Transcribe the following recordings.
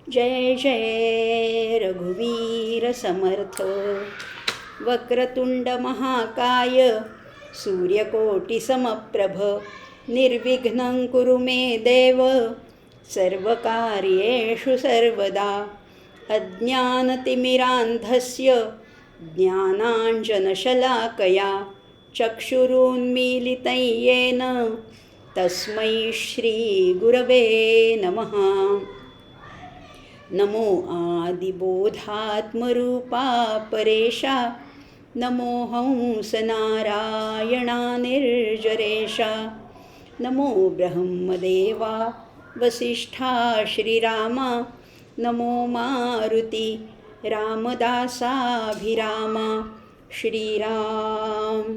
जय जय रघुवीर समर्थ. वक्रतुंड महाकाय सूर्यकोटि समप्रभ. निर्विघ्नं कुरु मे देव सर्वकार्येषु सर्वदा. अज्ञानतिमिरान्धस्य ज्ञानाञ्जनशलाकया चक्षुरुन्मीलितं येन तस्मै श्रीगुरवे नमः. नमो आदिबोधात्मरूपा परेशा. नमो हंसनारायणा निर्जरेशा. नमो ब्रह्मदेवा वसिष्ठा श्रीरामा. नमो मारुती रामदासाभिरामा. श्रीराम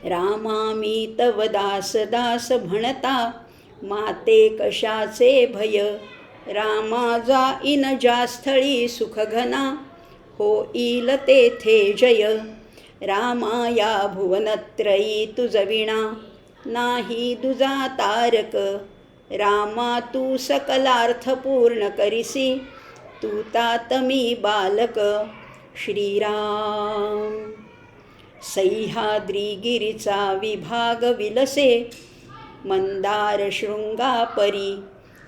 रामामी तव दास दास म्हणता. माते कशाचे भय. रामा जाईन ज्या स्थळी सुखघना. होईल तेथे जय. रामा या भुवनत्रयी तुजविणा. नाही दुजा तारक. रामा तू सकलार्थ पूर्ण करिसी. तू तातमी बालक. श्रीराम सह्याद्रीगिरीचा विभाग विलसे. मंदार शृंगापरी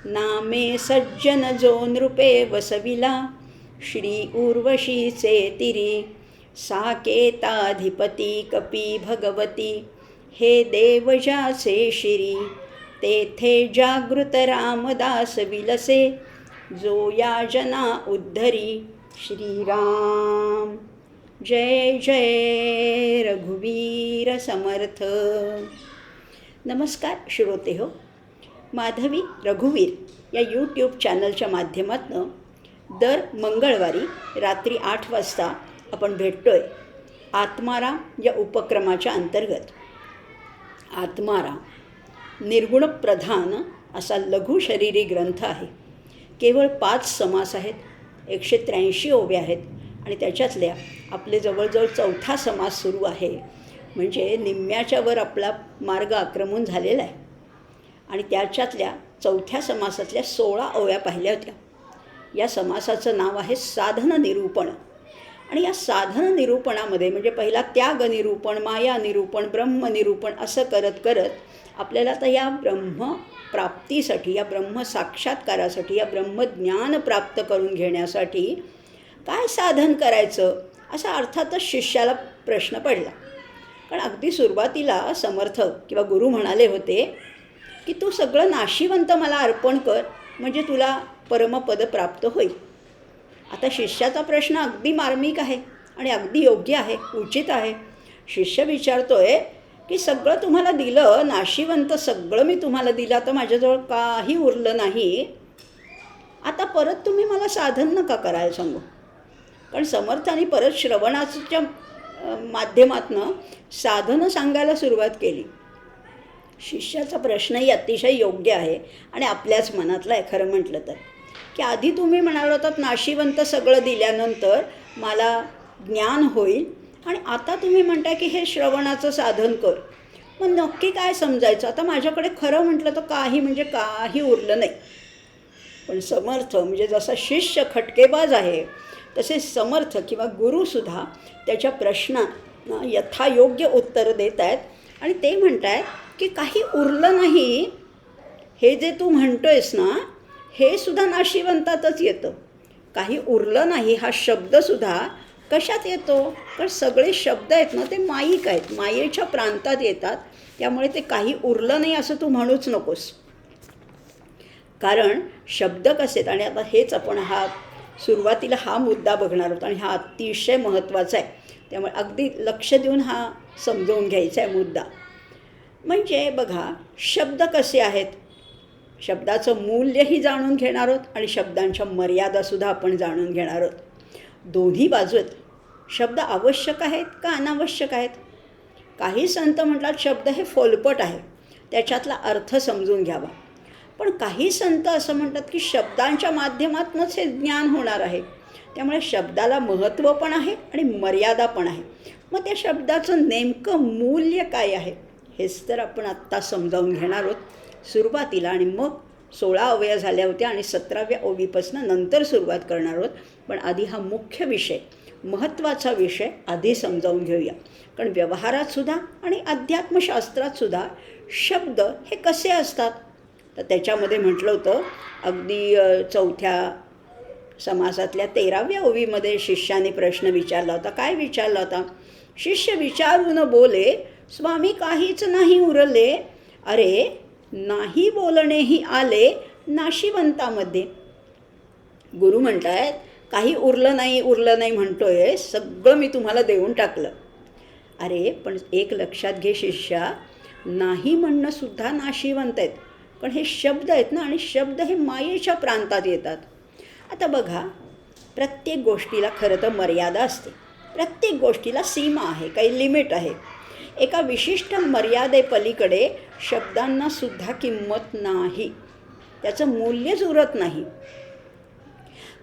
नामे सज्जन जो नृपे वसविला. श्री उर्वशीचे तिरी साकेताधिपती कपी भगवती. हे देव ज्याचे शिरी तेथे जागृत रामदास विलसे. जो या जना उद्धरी. श्रीराम जय जय रघुवीर समर्थ. नमस्कार श्रोते हो. माधवी रघुवीर या यूट्यूब चॅनलच्या माध्यमातून दर मंगळवारी रात्री 8 वाजता आपण भेटतोय. आत्माराम या उपक्रमाच्या अंतर्गत. आत्माराम निर्गुणप्रधान असा लघु शरीरी ग्रंथ आहे. केवळ 5 समास आहेत, 183 ओव्या आहेत आणि त्याच्यातल्या आपले जवळजवळ 4था समास सुरू आहे. म्हणजे निम्म्याच्या वर आपला मार्ग आक्रमण झालेला आहे. आणि त्याच्यातल्या 4थ्या समासातल्या 16 ओव्या पाहिल्या होत्या. या समासाचं नाव आहे साधन निरूपण. आणि या साधन निरूपणामध्ये म्हणजे पहिला त्याग निरूपण, माया निरूपण, ब्रह्म निरूपण असं करत करत आपल्याला तर या ब्रह्मप्राप्तीसाठी, या ब्रह्मसाक्षात्कारासाठी, या ब्रह्मज्ञान प्राप्त करून घेण्यासाठी काय साधन करायचं असा अर्थातच शिष्याला प्रश्न पडला. कारण अगदी सुरुवातीला समर्थ किंवा गुरु म्हणाले होते की तू सगळं नाशिवंत मला अर्पण कर म्हणजे तुला परमपद प्राप्त होईल. आता शिष्याचा प्रश्न अगदी मार्मिक आहे आणि अगदी योग्य आहे, उचित आहे. शिष्य विचारतोय की सगळं तुम्हाला दिलं, नाशिवंत सगळं मी तुम्हाला दिलं, तर माझ्याजवळ काही उरलं नाही. आता परत तुम्ही मला साधन नका करायला सांगू. कारण समर्थाने परत श्रवणाच्या माध्यमातून साधनं सांगायला सुरुवात केली. शिष्याचा प्रश्नही अतिशय योग्य आहे आणि आपल्याच मनातला आहे खरं म्हटलं तर. की आधी तुम्ही म्हणाल होतात नाशिवंत सगळं दिल्यानंतर मला ज्ञान होईल आणि आता तुम्ही म्हणताय की हे श्रवणाचं साधन कर. मग नक्की काय समजायचं. आता माझ्याकडे खरं म्हटलं तर काही म्हणजे काही उरलं नाही. पण समर्थ म्हणजे जसा शिष्य खटकेबाज आहे तसे समर्थ किंवा गुरुसुद्धा त्याच्या प्रश्नांना यथायोग्य उत्तर देत आहेत. आणि ते म्हणत आहेत की काही उरलं नाही. हे जे तू म्हणतोयस ना हे सुद्धा नाशिवंतातच येतं. काही उरलं नाही हा शब्दसुद्धा कशात येतो. कारण सगळे शब्द आहेत ना ते माईक आहेत, मायेच्या प्रांतात येतात. त्यामुळे ते काही उरलं नाही असं तू म्हणूच नकोस. कारण शब्द कसे आहेत आणि आता हेच आपण सुरुवातीला हा मुद्दा बघणार आहोत आणि हा अतिशय महत्त्वाचा आहे. त्यामुळे अगदी लक्ष देऊन हा समजावून घ्यायचा आहे मुद्दा. म्हणजे बघा शब्द कसे आहेत, शब्दाचं मूल्यही जाणून घेणार आहोत आणि शब्दांच्या मर्यादासुद्धा आपण जाणून घेणार आहोत. दोन्ही बाजू आहेत. शब्द आवश्यक आहेत का अनावश्यक आहेत. काही संत म्हणतात शब्द हे फोलपट आहे, त्याच्यातला अर्थ समजून घ्यावा. पण काही संत असं म्हणतात की शब्दांच्या माध्यमातूनच हे ज्ञान होणार आहे. त्यामुळे शब्दाला महत्त्व पण आहे आणि मर्यादा पण आहे. मग त्या शब्दाचं नेमकं मूल्य काय आहे हेच तर आपण आत्ता समजावून घेणार आहोत सुरुवातीला. आणि मग 16 ओव्या झाल्या होत्या आणि 17व्या ओवीपासून नंतर सुरुवात करणार आहोत. पण आधी हा मुख्य विषय, महत्त्वाचा विषय आधी समजावून घेऊया. कारण व्यवहारातसुद्धा आणि अध्यात्मशास्त्रातसुद्धा शब्द हे कसे असतात. तर त्याच्यामध्ये म्हटलं होतं अगदी 4थ्या समासातल्या 13व्या ओवीमध्ये शिष्याने प्रश्न विचारला होता. काय विचारला होता? शिष्य विचारून बोले, स्वामी काहीच नाही उरले, अरे नाही बोलणेही आले नाशिवंतामध्ये. गुरु म्हणतायत काही उरलं नाही म्हणतोय, सगळं मी तुम्हाला देऊन टाकलं. अरे पण एक लक्षात घे शिष्या, नाही म्हणणं सुद्धा नाशिवंत आहेत. पण हे शब्द आहेत ना, आणि शब्द हे मायेच्या प्रांतात येतात. आता बघा, प्रत्येक गोष्टीला खरं तर मर्यादा असते, प्रत्येक गोष्टीला सीमा आहे, काही लिमिट आहे. एका विशिष्ट मर्यादेपलीकडे शब्दांना सुद्धा किंमत नाही, त्याचं मूल्यच उरत नाही.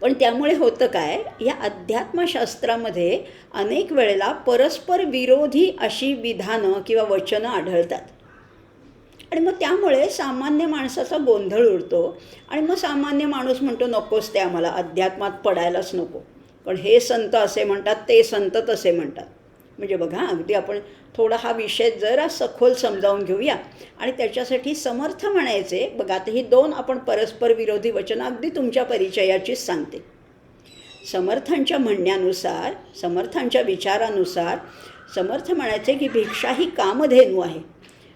पण त्यामुळे होतं काय, या अध्यात्मशास्त्रामध्ये अनेक वेळेला परस्पर विरोधी अशी विधानं किंवा वचनं आढळतात. आणि मग त्यामुळे सामान्य माणसाचा गोंधळ उडतो. आणि मग सामान्य माणूस म्हणतो नकोच ते, आम्हाला अध्यात्मात पडायलाच नको. पण हे संत असे म्हणतात, ते संत तसे म्हणतात. म्हणजे बघा, अगदी आपण थोडा हा विषय जरा सखोल समजावून घेऊया. आणि त्याच्यासाठी समर्थ म्हणायचे. बघा, आता ही 2 आपण परस्पर विरोधी वचनं अगदी तुमच्या परिचयाचीच सांगते. समर्थांच्या म्हणण्यानुसार, समर्थांच्या विचारानुसार समर्थ म्हणायचे की भिक्षा ही कामधेनू आहे,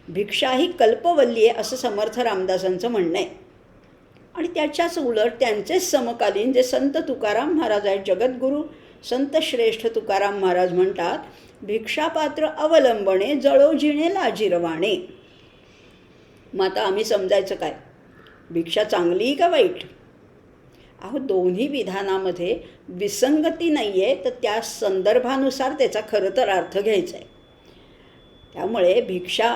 भिक्षा ही कल्पवल्ली आहे, असं समर्थ रामदासांचं म्हणणं आहे. आणि त्याच्याच उलट त्यांचेच समकालीन जे संत तुकाराम महाराज आहेत, जगद्गुरू संत श्रेष्ठ तुकाराम महाराज म्हणतात, भिक्षापात्र अवलंबणे जळो जिणे लाजिरवाणे. मग आता आम्ही समजायचं काय, भिक्षा चांगली का वाईट? अहो, दोन्ही विधानामध्ये विसंगती नाही आहे, तर त्या संदर्भानुसार त्याचा खरं तर अर्थ घ्यायचा आहे. त्यामुळे भिक्षा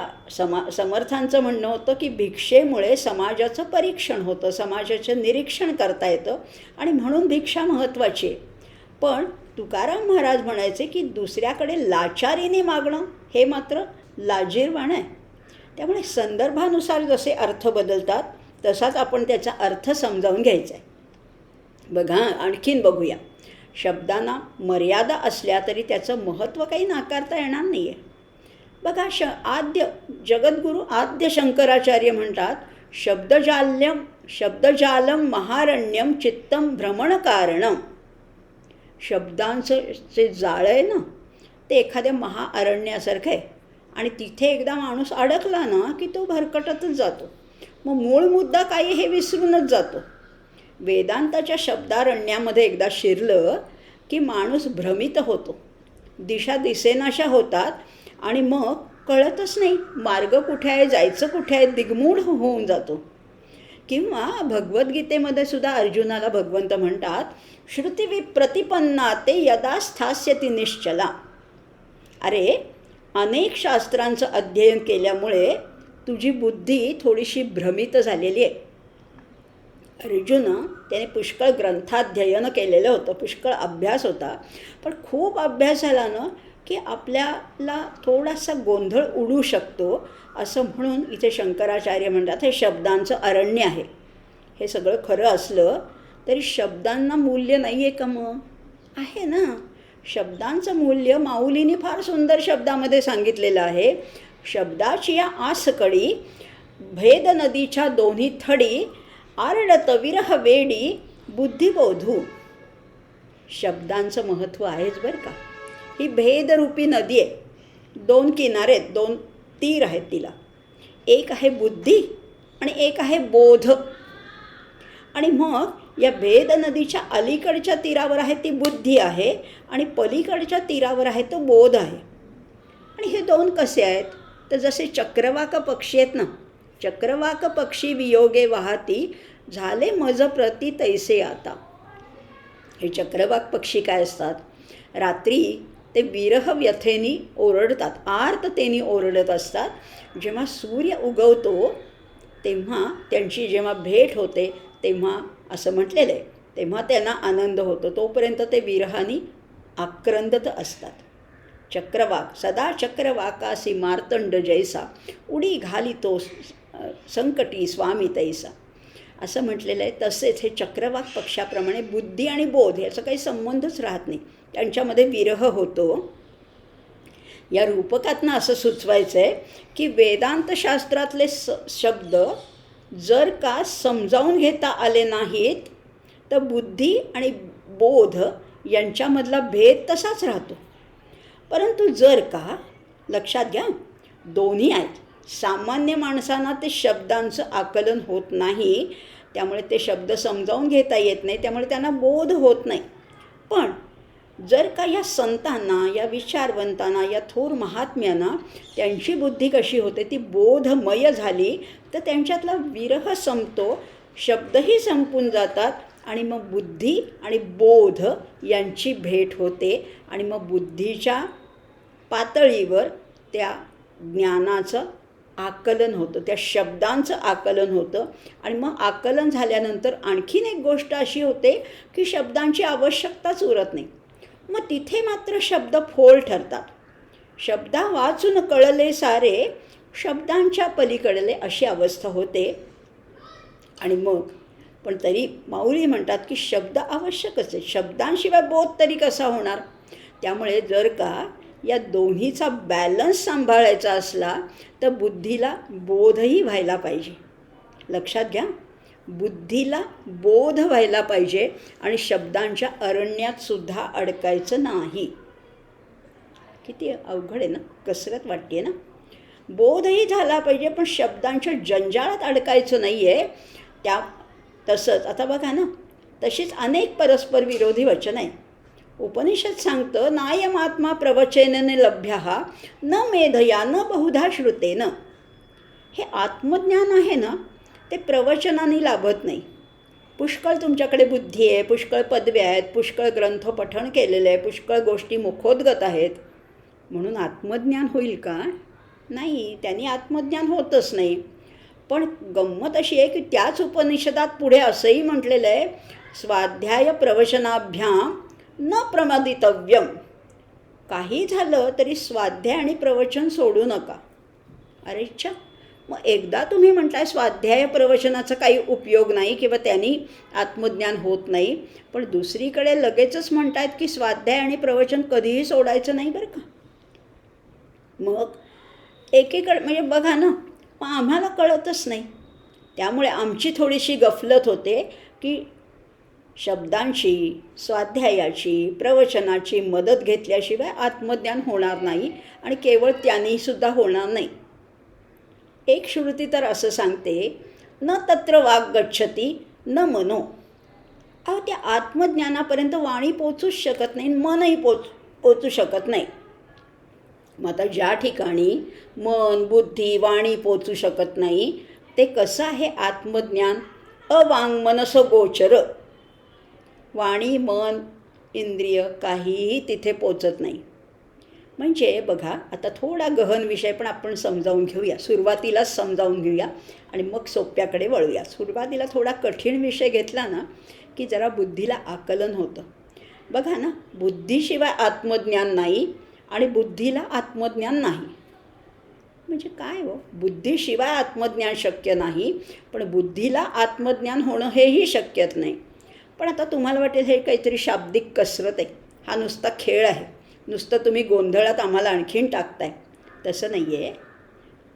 समर्थांचं म्हणणं होतं की भिक्षेमुळे समाजाचं परीक्षण होतं, समाजाचं निरीक्षण करता येतं, आणि म्हणून भिक्षा महत्त्वाची आहे. पण तुकाराम महाराज म्हणायचे की दुसऱ्याकडे लाचारीने मागणं हे मात्र लाजिरवाणं आहे. त्यामुळे संदर्भानुसार जसे अर्थ बदलतात तसाच आपण त्याचा अर्थ समजावून घ्यायचा आहे. बघा, आणखीन बघूया. शब्दांना मर्यादा असल्या तरी त्याचं महत्त्व काही नाकारता येणार नाही आहे. बघा, आद्य जगद्गुरू आद्य शंकराचार्य म्हणतात, शब्दजालम महारण्यम चित्तम भ्रमणकारणम. शब्दांचं जे जाळं आहे ना, ते एखाद्या महाअरण्यासारखं आहे. आणि तिथे एकदा माणूस अडकला ना की तो भरकटतच जातो. मग मूळ मुद्दा काय हे विसरूनच जातो. वेदांताच्या शब्दारण्यामध्ये एकदा शिरलं की माणूस भ्रमित होतो, दिशा दिसेनाशा होतात, आणि मग कळतच नाही मार्ग कुठे आहे, जायचं कुठे आहे, दिग्मूढ होऊन जातो. किंवा भगवद्गीतेमध्ये सुद्धा अर्जुनाला भगवंत म्हणतात, श्रुती प्रतिपन्ना ते यदा स्थास्यति निश्चला. अरे, अनेक शास्त्रांचं अध्ययन केल्यामुळे तुझी बुद्धी थोडीशी भ्रमित झालेली आहे. अर्जुन त्याने पुष्कळ ग्रंथाध्ययन केलेलं होतं, पुष्कळ अभ्यास होता. पण खूप अभ्यास झाला ना की आपल्याला थोडासा गोंधळ उडू शकतो. असं म्हणून इथे शंकराचार्य म्हणतात हे शब्दांचं अरण्य आहे. हे सगळं खरं असलं तरी शब्दांना मूल्य नाही आहे का? मग आहे ना. शब्दांचं मूल्य माऊलीने फार सुंदर शब्दामध्ये सांगितलेलं आहे. शब्दाची या आसकडी भेद नदीच्या दोन्ही थडी आरडत विरह वेडी बुद्धिबोधू. शब्दांचं महत्त्व आहेच बरं का. ही भेदरूपी नदी आहे. 2 किनारे आहेत, 2 तीर आहेत तिला. एक आहे बुद्धी आणि एक आहे बोध. आणि मग या भेद नदीच्या अलीकडच्या तीरावर आहे ती बुद्धी आहे आणि पलीकडच्या तीरावर आहे तो बोध आहे. आणि हे 2 कसे आहेत? तर जसे चक्रवाक पक्षी आहेत ना, चक्रवाक पक्षी वियोगे वाहती झाले मज प्रती तैसे आता. हे चक्रवाक पक्षी काय असतात? रात्री ते विरह व्यथेनी ओरडतात, आर्ततेनी ओरडत असतात. जेव्हा सूर्य उगवतो तेव्हा त्यांची जेव्हा भेट होते तेव्हा असं म्हटलेलं आहे, तेव्हा त्यांना आनंद होतो. तोपर्यंत ते विरहानी आक्रंदत असतात. चक्रवाक सदा चक्रवाकासी मार्तंड जैसा उडी घालितो संकटी स्वामी तैसा. असं म्हटलेलं आहे. तसेच हे चक्रवाक पक्षाप्रमाणे बुद्धी आणि बोध याचा काही संबंधच राहत नाही, त्यांच्यामध्ये विरह होतो. या रूपकातनं असं सुचवायचं आहे की वेदांतशास्त्रातले शब्द जर का समजावून घेता आले नाहीत तर बुद्धी आणि बोध यांच्यामधला भेद तसाच राहतो. परंतु जर का, लक्षात घ्या, दोन्ही आहेत. सामान्य माणसांना ते शब्दांचं आकलन होत नाही, त्यामुळे ते शब्द समजावून घेता येत नाही, त्यामुळे त्यांना बोध होत नाही. पण जर का या संतांना, या विचारवंतांना, या थोर महात्म्यांना त्यांची बुद्धी कशी होते, ती बोधमय झाली, तर त्यांच्यातला विरह संपतो, शब्दही संपून जातात आणि मग बुद्धी आणि बोध यांची भेट होते आणि मग बुद्धीच्या पातळीवर त्या ज्ञानाचं आकलन होतं, त्या शब्दांचं आकलन होतं. आणि मग आकलन झाल्यानंतर आणखीन एक गोष्ट अशी होते की शब्दांची आवश्यकताच उरत नाही. मग तिथे मात्र शब्द फोल ठरतात. शब्दा वाचून कळले सारे, शब्दांच्या पलीकडले अशी अवस्था होते. आणि मग पण तरी माऊली म्हणतात की शब्द आवश्यकच आहे, शब्दांशिवाय बोध तरी कसा होणार. त्यामुळे जर का या दोन्हीचा बॅलन्स सांभाळायचा असला तर बुद्धीला बोधही व्हायला पाहिजे. लक्षात घ्या, बुद्धीला बोध व्हायला पाहिजे आणि शब्दांच्या अरण्यात सुद्धा अडकायचं नाही. किती अवघड आहे ना, कसरत वाटते ना. बोधही झाला पाहिजे पण शब्दांच्या जंजाळात अडकायचं नाही आहे. तसंच आता बघा ना, तशीच अनेक परस्पर विरोधी वचन आहे. उपनिषद सांगतं, नायमात्मा प्रवचनेन लभ्यः न मेधया न बहुधा श्रुतेन. हे आत्मज्ञान आहे ना, ते प्रवचनाने लाभत नाही. पुष्कळ तुमच्याकडे बुद्धी आहे, पुष्कळ पदव्या आहेत, पुष्कळ ग्रंथ पठण केलेलं आहे, पुष्कळ गोष्टी मुखोद्गत आहेत, म्हणून आत्मज्ञान होईल का? नाही, त्यांनी आत्मज्ञान होतच नाही. पण गंमत अशी आहे की त्याच उपनिषदात पुढे असंही म्हटलेलं आहे, स्वाध्याय प्रवचनाभ्याम न प्रमादितव्यम. काही झालं तरी स्वाध्याय आणि प्रवचन सोडू नका. अरे इच्छा, मग एकदा तुम्ही म्हटलाय स्वाध्याय प्रवचनाचा काही उपयोग नाही किंवा त्यांनी आत्मज्ञान होत नाही, पण दुसरीकडे लगेचच म्हणतायत की स्वाध्याय आणि प्रवचन कधीही सोडायचं नाही बरं का. मग एकीकडे म्हणजे बघा ना, मग आम्हाला कळतच नाही. त्यामुळे आमची थोडीशी गफलत होते की शब्दांची, स्वाध्यायाची, प्रवचनाची मदत घेतल्याशिवाय आत्मज्ञान होणार नाही आणि केवळ त्यानेसुद्धा होणार नाही. एक श्रुती तर असं सांगते, न तत्र वाग गच्छती न मनो. अहो, त्या आत्मज्ञानापर्यंत वाणी पोचूच शकत नाही, मनही पोचू शकत नाही. मग आता ज्या ठिकाणी मन, बुद्धी, वाणी पोचू शकत नाही, ते कसं आहे आत्मज्ञान? अवाङ्मनस गोचर. वाणी, मन, इंद्रिय काहीही तिथे पोचत नाही. म्हणजे बघा, आता थोडा गहन विषय पण आपण समजावून घेऊया, सुरुवातीलाच समजावून घेऊया आणि मग सोप्याकडे वळूया. सुरुवातीला थोडा कठीण विषय घेतला ना की जरा बुद्धीला आकलन होतं. बघा ना, बुद्धीशिवाय आत्मज्ञान नाही आणि बुद्धीला आत्मज्ञान नाही. म्हणजे काय हो, बुद्धीशिवाय आत्मज्ञान शक्य नाही, पण बुद्धीला आत्मज्ञान होणं हेही शक्यच नाही. पण आता तुम्हाला वाटेल हे काहीतरी शाब्दिक कसरत आहे, हा नुसता खेळ आहे, नुसतं तुम्ही गोंधळात आम्हाला आणखीन टाकताय. तसं नाही आहे.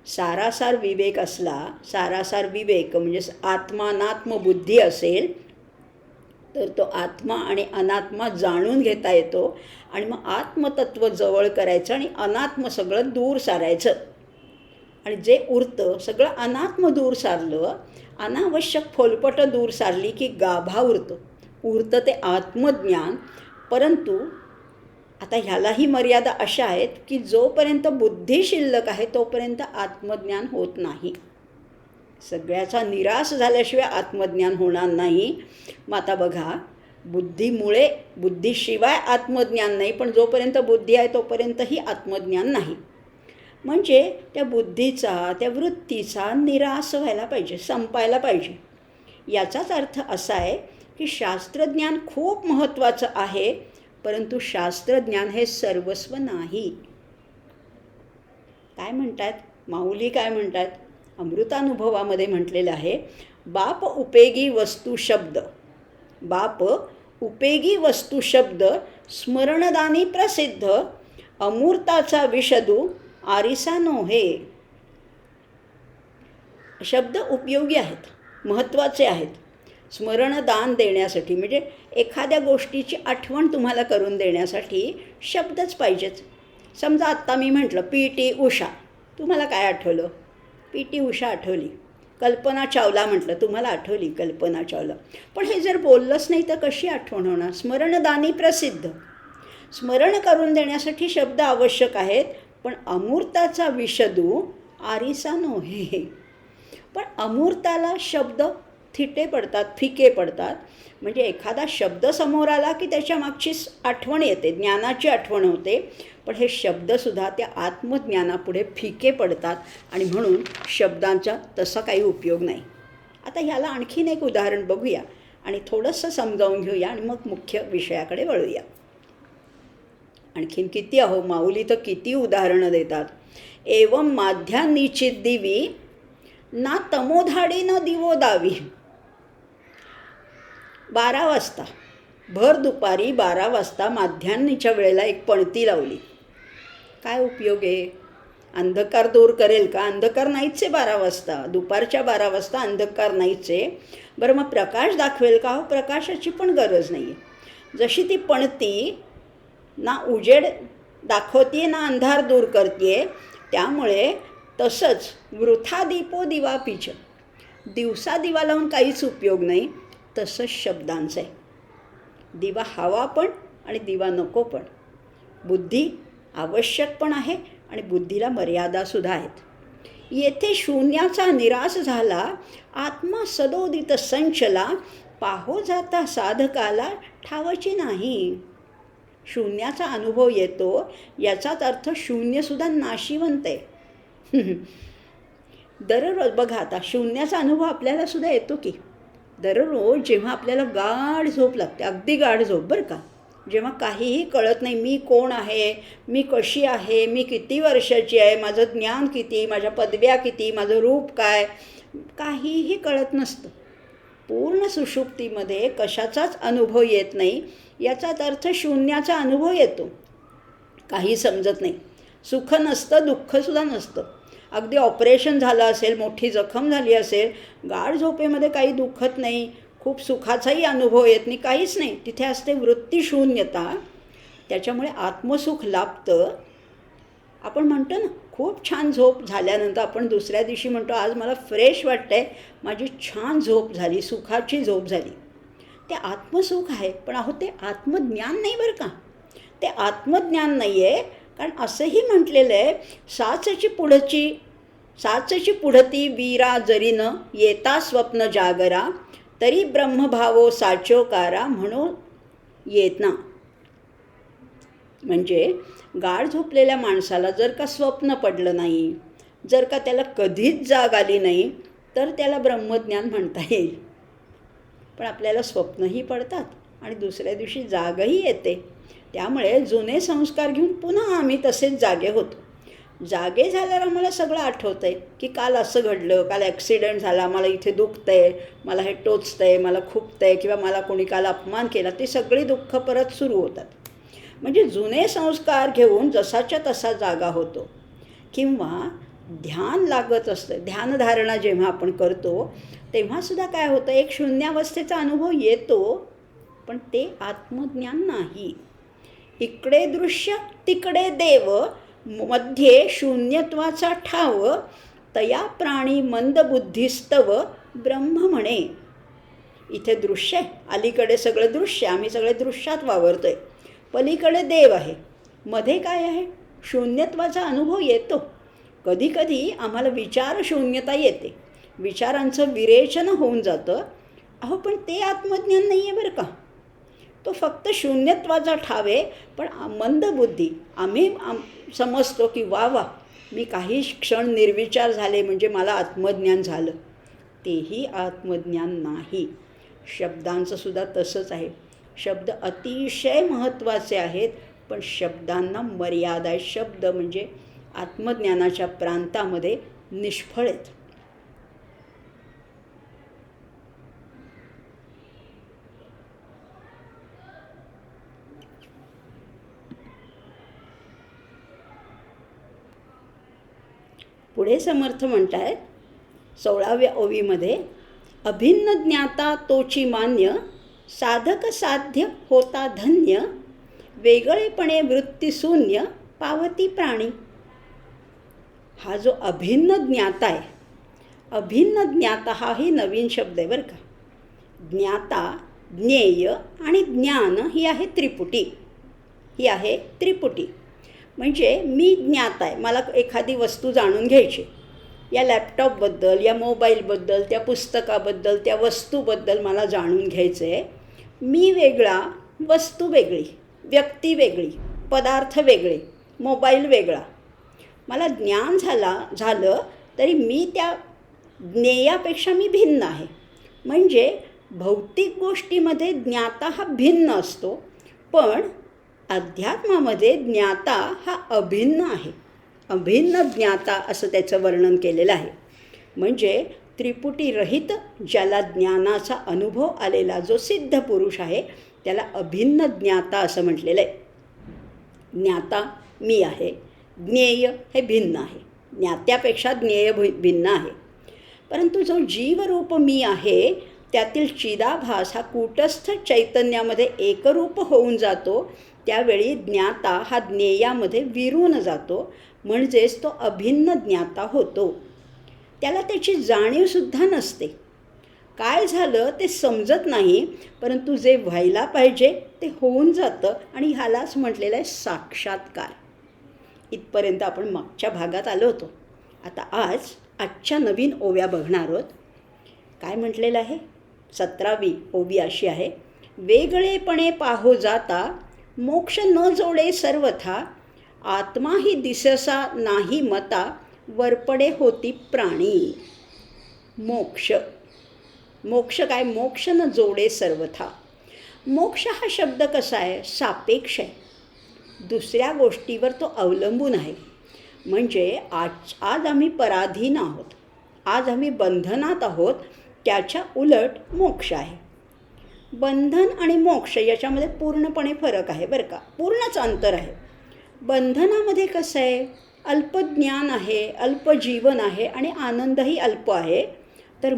सारासार विवेक असला, सारासार विवेक म्हणजे आत्मानात्म बुद्धी असेल तर तो आत्मा आणि अनात्मा जाणून घेता येतो आणि मग आत्मतत्व जवळ करायचं आणि अनात्म सगळं दूर सारायचं. आणि जे उरतं सगळं अनात्म दूर सारलं, अनावश्यक फोलपट दूर सारली की गाभा उरतं ते आत्मज्ञान. परंतु आता ह्यालाही मर्यादा अशा आहेत की जोपर्यंत बुद्धी शिल्लक आहे तोपर्यंत आत्मज्ञान होत नाही. सगळ्याचा निराश झाल्याशिवाय आत्मज्ञान होणार नाही. मग आता बघा, बुद्धीशिवाय आत्मज्ञान नाही, पण जोपर्यंत बुद्धी आहे तोपर्यंतही आत्मज्ञान नाही. म्हणजे त्या बुद्धीचा, त्या वृत्तीचा निराश व्हायला पाहिजे, संपायला पाहिजे. याचाच अर्थ असा आहे की शास्त्रज्ञान खूप महत्त्वाचं आहे, परंतु शास्त्रज्ञान हे सर्वस्व नाही. काय म्हणतात माऊली, काय म्हणतात? अमृतानुभवामध्ये म्हटलेलं आहे, बाप उपयोगी वस्तू शब्द, बाप उपयोगी वस्तू शब्द स्मरणदानी प्रसिद्ध, अमूर्ताचा विषदू आरिसा नोहे. शब्द उपयोगी आहेत, महत्त्वाचे आहेत. स्मरणदान देण्यासाठी म्हणजे एखाद्या गोष्टीची आठवण तुम्हाला करून देण्यासाठी शब्दच पाहिजेच. समजा आत्ता मी म्हटलं पी.टी. उषा, तुम्हाला काय आठवलं? पी.टी. उषा आठवली. कल्पना चावला म्हटलं, तुम्हाला आठवली कल्पना चावला. पण हे जर बोललंच नाही तर कशी आठवण होणार? स्मरणदानी प्रसिद्ध, स्मरण करून देण्यासाठी शब्द आवश्यक आहेत. पण अमूर्ताचा विषदू आरिसा नोहे. पण अमूर्ताला शब्द थिटे पडतात, फिके पडतात. म्हणजे एखादा शब्द समोर आला की त्याच्या मागची आठवण येते, ज्ञानाची आठवण होते. पण हे शब्दसुद्धा त्या आत्मज्ञानापुढे फिके पडतात आणि म्हणून शब्दांचा तसा काही उपयोग नाही. आता ह्याला आणखीन एक उदाहरण बघूया आणि थोडंसं समजावून घेऊया आणि मग मुख्य विषयाकडे वळूया. आणखीन किती माऊली तर किती उदाहरणं देतात. एवं माध्यान्निचित दिवी ना तमोधाडी न दिवो दावी. 12 वाजता, भर दुपारी 12 वाजता माध्यान्नीच्या वेळेला एक पणती लावली. काय उपयोग आहे? अंधकार दूर करेल का? अंधकार नाहीच आहे 12 वाजता. दुपारच्या 12 वाजता अंधकार नाहीच आहे. बरं मग प्रकाश दाखवेल का? प्रकाशाची पण गरज नाही आहे. जशी ती पणती ना उजेड दाखवते ना अंधार दूर करते, त्यामुळे तसंच वृथा दीपो दिवा पिच, दिवसा दिवा लावून काहीच उपयोग नाही. तसंच शब्दांचं आहे. दिवा हवा पण आणि दिवा नको पण. बुद्धी आवश्यक पण आहे आणि बुद्धीला मर्यादासुद्धा आहेत. येथे शून्याचा निराश झाला, आत्मा सदोदित संचला, पाहो जाता साधकाला ठावाची नाही. शून्याचा अनुभव येतो याचाच अर्थ शून्यसुद्धा नाशिवंत आहे. दररोज बघा, आता शून्याचा अनुभव आपल्याला सुद्धा येतो की. दररोज जेव्हा आपल्याला गाढ झोप लागते, अगदी गाढ झोप बरं का, जेव्हा काहीही कळत नाही, मी कोण आहे, मी कशी आहे, मी किती वर्षाची आहे, माझं ज्ञान किती, माझ्या पदव्या किती, माझं रूप काय, काहीही कळत नसतं. पूर्ण सुषुप्तीमध्ये कशाचाच अनुभव येत नाही, याचाच अर्थ शून्याचा अनुभव येतो. काही समजत नाही, सुख नसतं, दुःखसुद्धा नसतं. अगदी ऑपरेशन झालं असेल, मोठी जखम झाली असेल, गाढ झोपेमध्ये काही दुःखत नाही, खूप सुखाचाही अनुभव येत नाही, काहीच नाही. तिथे असते वृत्तीशून्यता. त्याच्यामुळे आत्मसुख लाभतं. आपण म्हणतो ना, खूप छान झोप झाल्यानंतर आपण दुसऱ्या दिवशी म्हणतो आज मला फ्रेश वाटतंय, माझी छान झोप झाली, सुखाची झोप झाली. ते आत्मसुख आहे. पण ते आत्मज्ञान नाही बरं का. ते आत्मज्ञान नाही आहे. कारण असंही म्हटलेलं आहे, साचची पुढती वीरा जरी न येता स्वप्न जागरा, तरी ब्रह्मभावो साचोकारा म्हणून येत ना. म्हणजे गाढ झोपलेल्या माणसाला जर का स्वप्न पडलं नाही, जर का त्याला कधीच जाग आली नाही, तर त्याला ब्रह्मज्ञान म्हणता येईल. पण आपल्याला स्वप्नही पडतात आणि दुसऱ्या दिवशी जागही येते. त्यामुळे जुने संस्कार घेऊन पुन्हा आम्ही तसेच जागे होतो. जागे झाल्यावर आम्हाला सगळं आठवतं आहे की काल असं घडलं, काल ॲक्सिडेंट झाला, मला इथे दुखतं आहे, मला हे टोचतं आहे, मला खुपतं आहे, किंवा मला कोणी काल अपमान केला. ते सगळी दुःख परत सुरू होतात. म्हणजे जुने संस्कार घेऊन जसाच्या तसा जागा होतो. किंवा ध्यान लागत असतं, ध्यानधारणा जेव्हा आपण करतो तेव्हासुद्धा काय होतं, एक शून्यावस्थेचा अनुभव येतो, पण ते आत्मज्ञान नाही. इकडे दृश्य तिकडे देव, मध्ये शून्यत्वाचा ठाव, तया प्राणी मंदबुद्धिस्तव ब्रह्म म्हणे. इथे दृश्य आहे, अलीकडे सगळं दृश्य, आम्ही सगळे दृश्यात वावरतोय. पलीकडे देव आहे, मध्ये काय आहे, शून्यत्वाचा अनुभव येतो. कधीकधी आम्हाला विचार शून्यता येते, विचारांचं विरेचन होऊन जातं. पण ते आत्मज्ञान नाही आहे बरं का. तो फक्त शून्यत्वाचा ठाव आहे. पण मंदबुद्धी आम्ही समजतो की वा मी काही क्षण निर्विचार झाले म्हणजे मला आत्मज्ञान झालं. तेही आत्मज्ञान नाही. शब्दांचं सुद्धा तसंच आहे. शब्द अतिशय महत्त्वाचे आहेत, पण शब्दांना मर्यादा आहे. शब्द म्हणजे आत्मज्ञानाच्या प्रांतामध्ये निष्फळ आहेत. पुढे समर्थ म्हणतायत 16व्या ओवीमध्ये, अभिन्न ज्ञाता तोची मान्य, साधक साध्य होता धन्य, वेगळेपणे वृत्तीशून्य पावती प्राणी. हा जो अभिन्न ज्ञाता आहे, अभिन्न ज्ञाता हाही नवीन शब्द आहे बरं का. ज्ञाता, ज्ञेय आणि ज्ञान ही आहे त्रिपुटी. ही आहे त्रिपुटी. म्हणजे मी ज्ञात आहे, मला एखादी वस्तू जाणून घ्यायची, या लॅपटॉपबद्दल, या मोबाईलबद्दल, त्या पुस्तकाबद्दल, त्या वस्तूबद्दल मला जाणून घ्यायचं आहे. मी वेगळा, वस्तू वेगळी, व्यक्ती वेगळी, पदार्थ वेगळे, मोबाईल वेगळा. मला ज्ञान झालं तरी मी त्या ज्ञेयापेक्षा मी भिन्न आहे. म्हणजे भौतिक गोष्टीमध्ये ज्ञाता हा भिन्न असतो, पण अध्यात्मामध्ये ज्ञाता हा अभिन्न आहे. अभिन्न ज्ञाता असं त्याचं वर्णन केलेलं आहे. म्हणजे त्रिपुटीरहित ज्याला ज्ञानाचा अनुभव आलेला जो सिद्ध पुरुष आहे त्याला अभिन्न ज्ञाता असं म्हटलेलं आहे. ज्ञाता मी आहे, ज्ञेय हे भिन्न आहे. ज्ञात्यापेक्षा ज्ञेय भिन्न आहे. परंतु जो जीवरूप मी आहे त्यातील चिदाभास हा कूटस्थ चैतन्यामध्ये एकरूप होऊन जातो. त्यावेळी ज्ञाता हा ज्ञेयामध्ये विरून जातो. म्हणजेच तो अभिन्न ज्ञाता होतो. त्याला त्याची जाणीवसुद्धा नसते. काय झालं ते समजत नाही, परंतु जे व्हायला पाहिजे ते होऊन जातं आणि ह्यालाच म्हटलेलं आहे साक्षात्कार. इथपर्यंत आपण मागच्या भागात आलो होतो. आता आजच्या नवीन ओव्या बघणार आहोत. काय म्हटलेलं आहे? 17वी ओवी अशी आहे, वेगळेपणे पाहो जाता, मोक्ष न जोडे सर्वथा, आत्मा ही दिससा नाही मता, वरपडे होती प्राणी. मोक्ष, मोक्ष काय? मोक्ष न जोडे सर्वथा. मोक्ष हा शब्द कसा आहे? सापेक्ष आहे. दुसऱ्या गोष्टीवर तो अवलंबून आहे. म्हणजे आज आम्ही पराधीन आहोत, आज आम्ही बंधनात आहोत, त्याच्या उलट मोक्ष आहे. बंधन आणि मोक्ष याच्यामध्ये पूर्णपणे फरक आहे बरं का, पूर्णच अंतर आहे. बंधनामध्ये कसं आहे? अल्पज्ञान आहे, अल्पजीवन आहे आणि आनंदही अल्प आहे. तर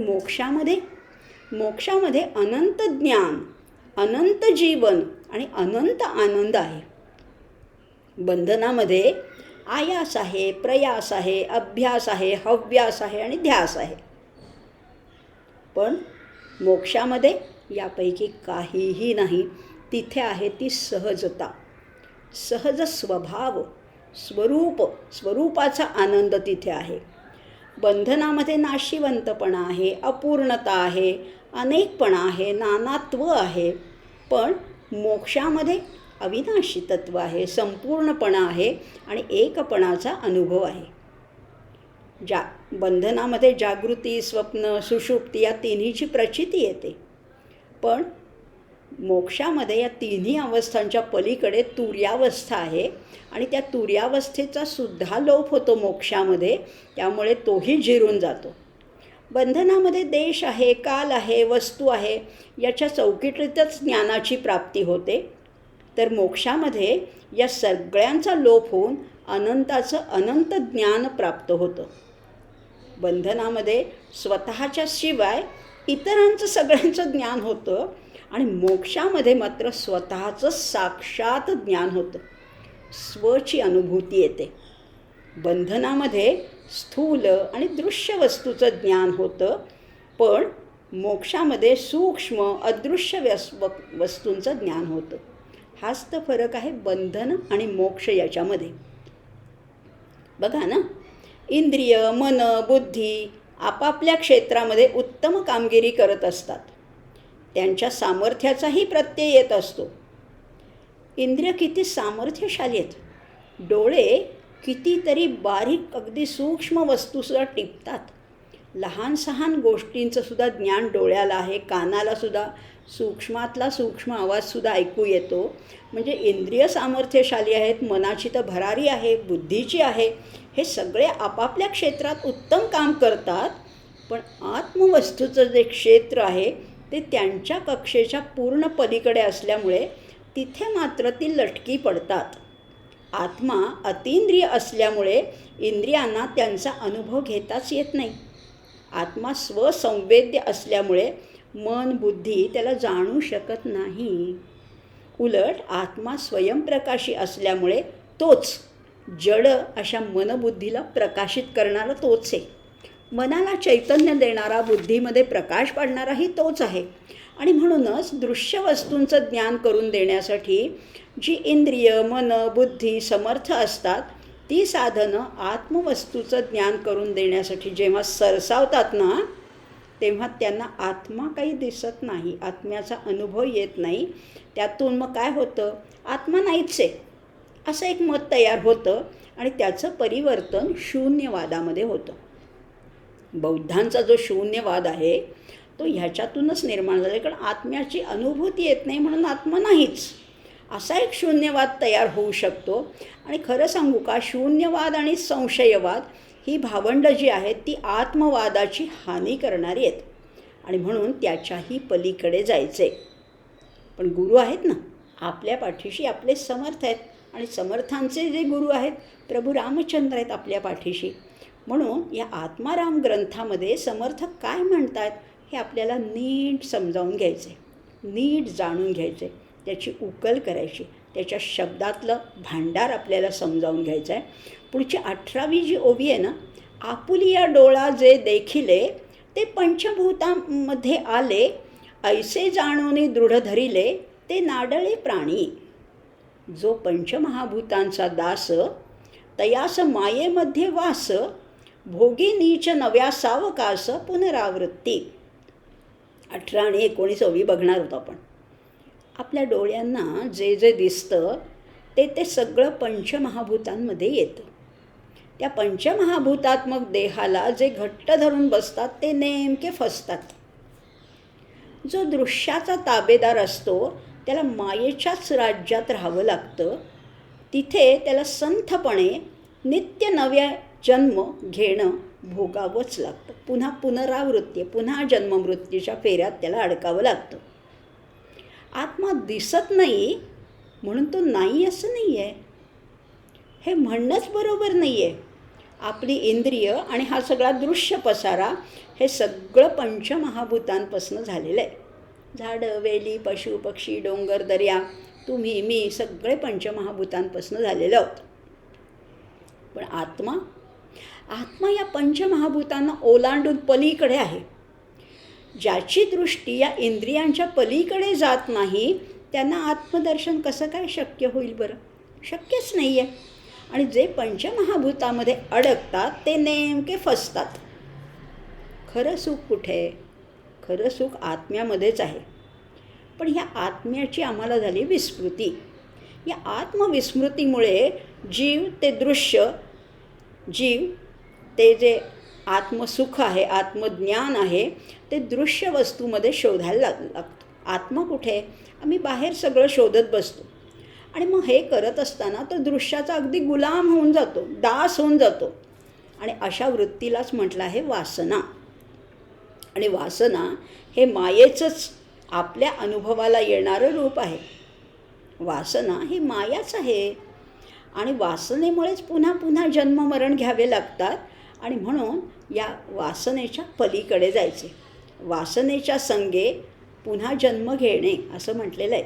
मोक्षामध्ये अनंत ज्ञान, अनंत जीवन आणि अनंत आनंद आहे. बंधनामध्ये आयास आहे, प्रयास आहे, अभ्यास आहे, हव्यास आहे आणि ध्यास आहे. पण मोक्षामध्ये यापैकी काहीही नाही. तिथे आहे ती सहजता, सहज स्वभाव, स्वरूपाचा आनंद तिथे आहे. बंधनामध्ये नाशिवंतपणा आहे, अपूर्णता आहे, अनेकपणा आहे, नानात्व आहे. पण मोक्षामध्ये अविनाशी तत्व आहे, संपूर्णपणा आहे आणि एकपणाचा अनुभव आहे. बंधनामध्ये जागृती, स्वप्न, सुषुप्ती या तिन्हीची प्रचिती येते. पण मोक्षामध्ये या तिन्ही अवस्थांच्या पलीकडे तुर्यावस्था आहे आणि त्या तुर्यावस्थेचा सुद्धा लोप होतो मोक्षामध्ये. त्यामुळे तोही जिरून जातो. बंधनामध्ये देश आहे, काल आहे, वस्तू आहे, याच्या चौकटीतच ज्ञानाची प्राप्ती होते. तर मोक्षामध्ये या सगळ्यांचा लोप होऊन अनंताचं अनंत ज्ञान प्राप्त होतं. बंधनामध्ये स्वतःच्या शिवाय इतरांचं सगळ्यांचं ज्ञान होतं आणि मोक्षामध्ये मात्र स्वतःचं साक्षात ज्ञान होतं, स्वची अनुभूती येते. बंधनामध्ये स्थूल आणि दृश्य वस्तूचं ज्ञान होतं, पण मोक्षामध्ये सूक्ष्म अदृश्य वस्तूंचं ज्ञान होतं. हाच तर फरक आहे बंधन आणि मोक्ष याच्यामध्ये. बघा ना, इंद्रिय, मन, बुद्धी आपापल्या क्षेत्रामध्ये उत्तम कामगिरी करत असतात. त्यांच्या सामर्थ्याचाही प्रत्यय येत असतो. इंद्रिय किती सामर्थ्यशाली आहेत. डोळे कितीतरी बारीक अगदी सूक्ष्म वस्तूसुद्धा टिपतात. लहान सहान गोष्टींचंसुद्धा ज्ञान डोळ्याला आहे. कानालासुद्धा सूक्ष्मातला सूक्ष्म आवाजसुद्धा ऐकू येतो. म्हणजे इंद्रिय सामर्थ्यशाली आहेत, मनाची तर भरारी आहे, बुद्धीची आहे. हे सगळे आपापल्या क्षेत्रात उत्तम काम करतात. पण आत्मवस्तूचं जे क्षेत्र आहे ते त्यांच्या कक्षेच्या पूर्ण पलीकडे असल्यामुळे तिथे मात्र ती लटकी पडतात. आत्मा अतींद्रिय असल्यामुळे इंद्रियांना त्यांचा अनुभव घेताच येत नाही. आत्मा स्वसंवेद्य असल्यामुळे मन बुद्धी त्याला जाणू शकत नाही. उलट आत्मा स्वयंप्रकाशी असल्यामुळे तोच जड अशा मनबुद्धीला प्रकाशित करणारा तोच आहे. मनाला चैतन्य देणारा, बुद्धीमध्ये प्रकाश पाडणाराही तोच आहे. आणि म्हणूनच दृश्य वस्तूंचं ज्ञान करून देण्यासाठी जी इंद्रिय, मन, बुद्धी समर्थ असतात ती साधनं आत्मवस्तूचं ज्ञान करून देण्यासाठी जेव्हा सरसावतात ना, तेव्हा त्यांना आत्मा काही दिसत नाही, आत्म्याचा अनुभव येत नाही. त्यातून मग काय होतं? आत्मा नाहीच आहे असं एक मत तयार होतं आणि त्याचं परिवर्तन शून्यवादामध्ये होतं. बौद्धांचा जो शून्यवाद आहे तो ह्याच्यातूनच निर्माण झाला, कारण आत्म्याची अनुभूती येत नाही म्हणून आत्मा नाहीच असा एक शून्यवाद तयार होऊ शकतो. आणि खरं सांगू का, शून्यवाद आणि संशयवाद ही भावंडं जी आहेत ती आत्मवादाची हानी करणारी आहेत आणि म्हणून त्याच्याही पलीकडे जायचे. पण गुरु आहेत ना आपल्या पाठीशी, आपले समर्थ आहेत आणि समर्थांचे जे गुरु आहेत प्रभू रामचंद्र आहेत आपल्या पाठीशी. म्हणून या आत्माराम ग्रंथामध्ये समर्थ काय म्हणतात हे आपल्याला नीट समजावून घ्यायचं आहे, नीट जाणून घ्यायचं आहे, त्याची उकल करायची, त्याच्या शब्दातलं भांडार आपल्याला समजावून घ्यायचं आहे. पुढची 18वी जी ओवी आहे ना, आपुलिया डोळा जे देखिले ते पंचभूतामध्ये आले, ऐसे जाणोनी दृढ धरिले ते नाडळे प्राणी. जो पंचमहाभूतांचा दास तयास मायेमध्ये वास, भोगी नीच नव्या सावकास पुनरावृत्ती. 18 आणि 19 ओवी बघणार होतो आपण. आपल्या डोळ्यांना जे जे दिसतं ते सगळं पंचमहाभूतांमध्ये येतं. त्या पंचमहाभूतात्मक देहाला जे घट्ट धरून बसतात ते नेमके फसतात. जो दृश्याचा ताबेदार असतो त्याला मायेच्याच राज्यात राहावं लागतं. तिथे त्याला संथपणे नित्य नव्या जन्म घेणं भोगावंच लागतं. पुन्हा पुनरावृत्ती, पुन्हा जन्ममृत्यूच्या फेऱ्यात त्याला अडकावं लागतं. आत्मा दिसत नाही म्हणून तो नाही असं नाही आहे, हे म्हणणंच बरोबर नाही आहे. आपली इंद्रिय आणि हा सगळा दृश्य पसारा हे सगळं पंचमहाभूतांपासून झालेलं आहे. झाडं, वेली, पशु, पक्षी, डोंगर, दर्या, तुम्ही, मी सगळे पंचमहाभूतांपासून झालेलं आहोत. पण आत्मा या पंचमहाभूतांना ओलांडून पलीकडे आहे. ज्याची दृष्टी या इंद्रियांच्या पलीकडे जात नाही त्यांना आत्मदर्शन कसं काय शक्य होईल बरं? शक्यच नाही आहे. आणि जे पंचमहाभूतामध्ये अडकतात ते नेमके फसतात. खरं सुख कुठे आहे? खरं सुख आत्म्यामध्येच आहे. पण ह्या आत्म्याची आम्हाला झाली विस्मृती. या आत्मविस्मृतीमुळे जीव ते दृश्य, जीव ते जे आत्मसुख आहे, आत्मज्ञान आहे ते दृश्य वस्तूमध्ये शोधायला लागतो. आत्मा कुठे आहे? आम्ही बाहेर सगळं शोधत बसतो आणि मग हे करत असताना तो दृश्याचा अगदी गुलाम होऊन जातो, दास होऊन जातो. आणि अशा वृत्तीलाच म्हटलं आहे वासना. आणि वासना हे मायेचंच आपल्या अनुभवाला येणारं रूप आहे. वासना ही मायाच आहे आणि वासनेमुळेच पुन्हा पुन्हा जन्ममरण घ्यावे लागतात. आणि म्हणून या वासनेच्या पलीकडे जायचे. वासनेच्या संगे पुन्हा जन्म घेणे असं म्हटलेलं आहे.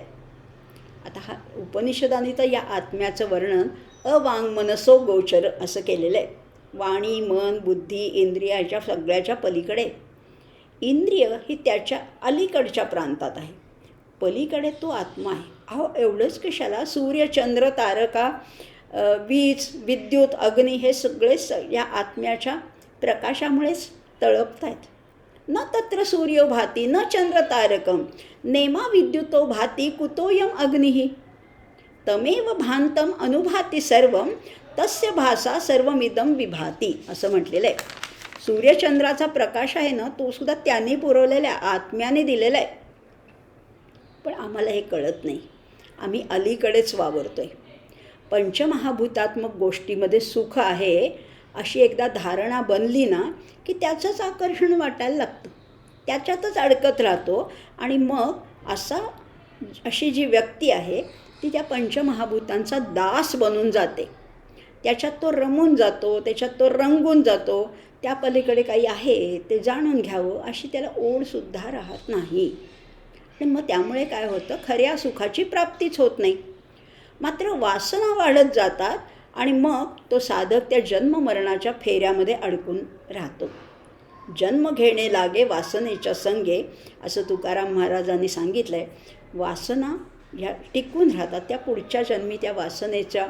आता हा उपनिषदाने तर या आत्म्याचं वर्णन अवाङ्मनसो गोचर असं केलेलं आहे. वाणी, मन, बुद्धी, इंद्रियाच्या सगळ्याच्या पलीकडे. इंद्रिय ही त्याच्या अलीकडच्या प्रांतात आहे, पलीकडे तो आत्मा आहे. अहो एवढंच कशाला, सूर्य, चंद्र, तारका, वीज, विद्युत, अग्नी हे सगळे या आत्म्याच्या प्रकाशामुळेच तळपत आहेत. न तत्र सूर्यो भाती न चंद्र तारकम नेमा विद्युतो भाती कुतोयम अग्निः तमेव भांतम अनुभाती सर्वम तस्य भासा सर्वमिदम विभाती असं म्हटलेलं आहे. सूर्यचंद्राचा प्रकाश आहे ना तो सुद्धा त्यांनी पुरवलेला आहे, आत्म्याने दिलेला आहे. पण आम्हाला हे कळत नाही, आम्ही अलीकडेच वावरतोय. पंचमहाभूतात्मक गोष्टीमध्ये सुख आहे अशी एकदा धारणा बनली ना की त्याचंच आकर्षण वाटायला लागतं, त्याच्यातच अडकत राहतो. आणि मग अशी जी व्यक्ती आहे ती त्या पंचमहाभूतांचा दास बनून जाते. त्याच्यात तो रमून जातो, त्याच्यात तो रंगून जातो. त्या पलीकडे काही आहे ते जाणून घ्यावं अशी त्याला ओढसुद्धा राहत नाही. आणि मग त्यामुळे काय होतं, खऱ्या सुखाची प्राप्तीच होत नाही. मात्र वासना वाढत जातात आणि मग तो साधक त्या जन्ममरणाच्या फेऱ्यामध्ये अडकून राहतो. जन्म घेणे लागे वासनेच्या संगे, असं तुकाराम महाराजांनी सांगितलं आहे. वासना ह्या टिकून राहतात. त्या पुढच्या जन्मी त्या वासनेच्या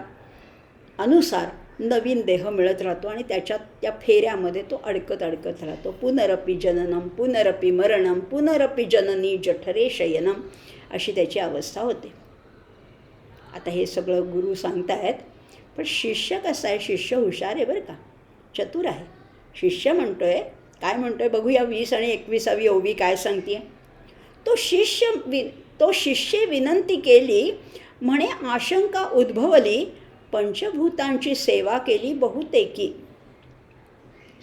अनुसार नवीन देह मिळत राहतो आणि त्याच्यात त्या फेऱ्यामध्ये तो अडकत राहतो. पुनरपि जननम पुनरपि मरणम पुनरपि जननी जठरे शयनम, अशी त्याची अवस्था होते. आता हे सगळं गुरु सांगतायत. पण शिष्य कसा आहे? शिष्य हुशार आहे बरं का, चतुर आहे. शिष्य म्हणतोय, काय म्हणतोय बघूया. 20 आणि 21वी ओवी काय सांगते. तो शिष्य विनंती केली म्हणे, आशंका उद्भवली पंचभूतांची सेवा केली बहुतेकी.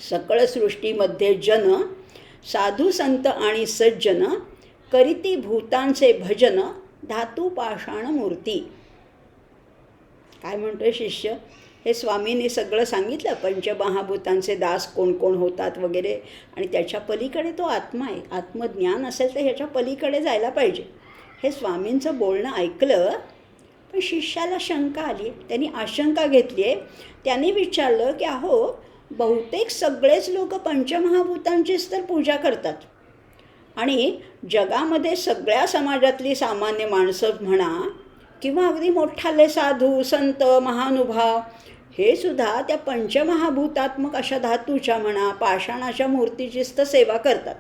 सकळ सृष्टीमध्ये जन साधू संत आणि सज्जन, करीती भूतांचे भजन धातू पाषाण मूर्ती. काय म्हणतोय शिष्य? हे स्वामींनी सगळं सांगितलं, पंचमहाभूतांचे दास कोण कोण होतात वगैरे, आणि त्याच्या पलीकडे तो आत्मा आहे. आत्मज्ञान असेल तर ह्याच्या पलीकडे जायला पाहिजे. हे स्वामींचं बोलणं ऐकलं, पण शिष्याला शंका आली. त्यांनी आशंका घेतली आहे. त्यांनी विचारलं की अहो, बहुतेक सगळेच लोक पंचमहाभूतांचीच तर पूजा करतात, आणि जगामध्ये सगळ्या समाजातली सामान्य माणसं म्हणा किंवा अगदी मोठाले साधू संत महानुभाव हे सुद्धा त्या पंचमहाभूतात्मक अशा धातूच्या म्हणा पाषाणाच्या मूर्तीचीच तर सेवा करतात,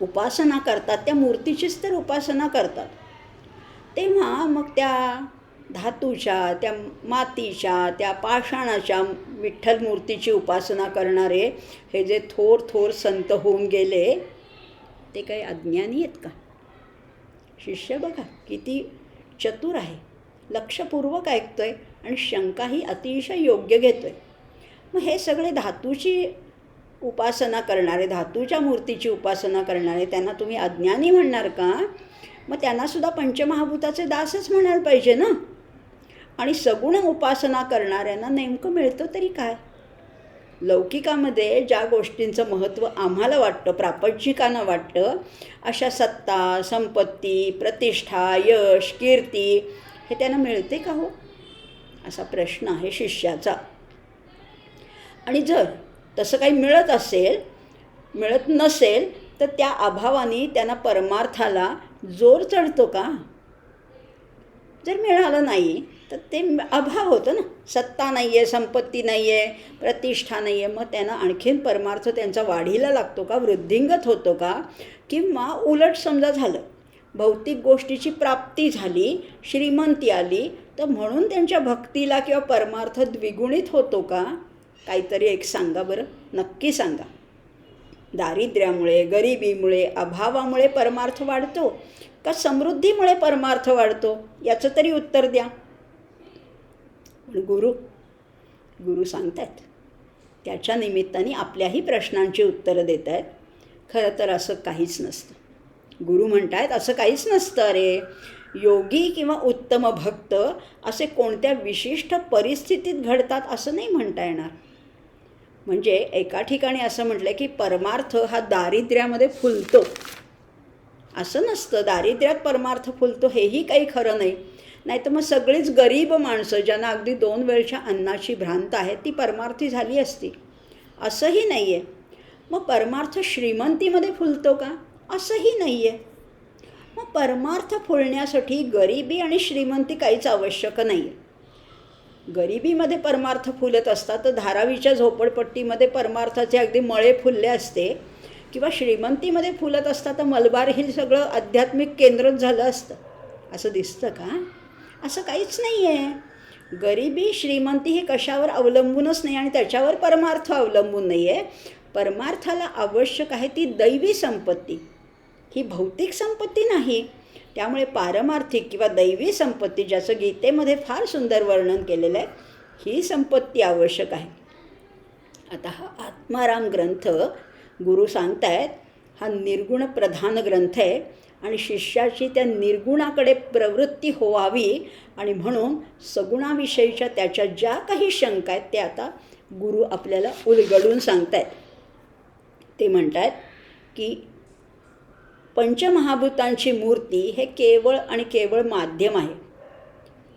उपासना करतात. त्या मूर्तीचीच तर उपासना करतात. तेव्हा मग त्या धातूच्या, त्या मातीच्या, त्या पाषाणाच्या विठ्ठल मूर्तीची उपासना करणारे हे जे थोर थोर संत होऊन गेले, ते काही अज्ञानी आहेत का? शिष्य बघा किती चतुर आहे, लक्षपूर्वक ऐकतोय आणि शंकाही अतिशय योग्य घेतोय. मग हे सगळे धातूची उपासना करणारे, धातूच्या मूर्तीची उपासना करणारे, त्यांना तुम्ही अज्ञानी म्हणणार का? मग त्यांनासुद्धा पंचमहाभूताचे दासच म्हणायला पाहिजे ना. आणि सगुण उपासना करणाऱ्यांना नेमकं मिळतं तरी काय? लौकिकामध्ये ज्या गोष्टींचं महत्त्व आम्हाला वाटतं, प्रापंचिकांना वाटतं, अशा सत्ता, संपत्ती, प्रतिष्ठा, यश, कीर्ती हे त्यांना मिळते का हो? असा प्रश्न आहे शिष्याचा. आणि जर तसं काही मिळत नसेल तर त्या अभावाने त्यांना परमार्थाला जोर चढतो का? जर मिळालं नाही तर ते अभाव होतं ना. सत्ता नाही आहे, संपत्ती नाही आहे, प्रतिष्ठा नाही आहे, मग त्यांना आणखीन परमार्थ त्यांचा वाढीला लागतो का? वृद्धिंगत होतो का? किंवा उलट समजा झालं, भौतिक गोष्टीची प्राप्ती झाली, श्रीमंती आली, तर म्हणून त्यांच्या भक्तीला किंवा परमार्थ द्विगुणित होतो का? काहीतरी एक सांगा बरं, नक्की सांगा. दारिद्र्यामुळे, गरिबीमुळे, अभावामुळे परमार्थ वाढतो का समृद्धीमुळे परमार्थ वाढतो? याचं तरी उत्तर द्या. गुरु सांगतायत, त्याच्या निमित्ताने आपल्याही प्रश्नांची उत्तरं देत आहेत. खरं तर असं काहीच नसतं. गुरु म्हणतायत असं काहीच नसतं. अरे, योगी किंवा उत्तम भक्त असे कोणत्या विशिष्ट परिस्थितीत घडतात असं नाही म्हणता येणार. म्हणजे एका ठिकाणी असं म्हटलं की परमार्थ हा दारिद्र्यामध्ये फुलतो, असं नसतं. दारिद्र्यात परमार्थ फुलतो हेही काही खरं नाही. नाही तर मग सगळीच गरीब माणसं ज्यांना अगदी 2 वेळच्या अन्नाची भ्रांत आहे ती परमार्थी झाली असती, असंही नाही आहे. मग परमार्थ श्रीमंतीमध्ये फुलतो का? असंही नाही आहे. मग परमार्थ फुलण्यासाठी गरिबी आणि श्रीमंती काहीच आवश्यक नाही आहे. गरिबीमध्ये परमार्थ फुलत असतात तर धारावीच्या झोपडपट्टीमध्ये परमार्थाचे अगदी मळे फुलले असते, किंवा श्रीमंतीमध्ये फुलत असतात तर मलबार हिल सगळं आध्यात्मिक केंद्रच झालं असतं. असं दिसतं का? असं काहीच नाही आहे. गरिबी श्रीमंती ही कशावर अवलंबूनच नाही आणि त्याच्यावर परमार्थ अवलंबून नाही आहे. परमार्थाला आवश्यक आहे ती दैवी संपत्ती, ही भौतिक संपत्ती नाही. त्यामुळे पारमार्थिक किंवा दैवी संपत्ती, ज्याचं गीतेमध्ये फार सुंदर वर्णन केलेलं आहे, ही संपत्ती आवश्यक आहे. आता हा आत्माराम ग्रंथ गुरु सांगतायत हा निर्गुण प्रधान ग्रंथ आहे आणि शिष्याची त्या निर्गुणाकडे प्रवृत्ती व्हावी आणि म्हणून सगुणाविषयीच्या त्याच्या ज्या काही शंका आहेत त्या आता गुरु आपल्याला उलगडून सांगतायत. ते म्हणतात की पंचमहाभूतांची मूर्ती हे केवळ आणि केवळ माध्यम आहे.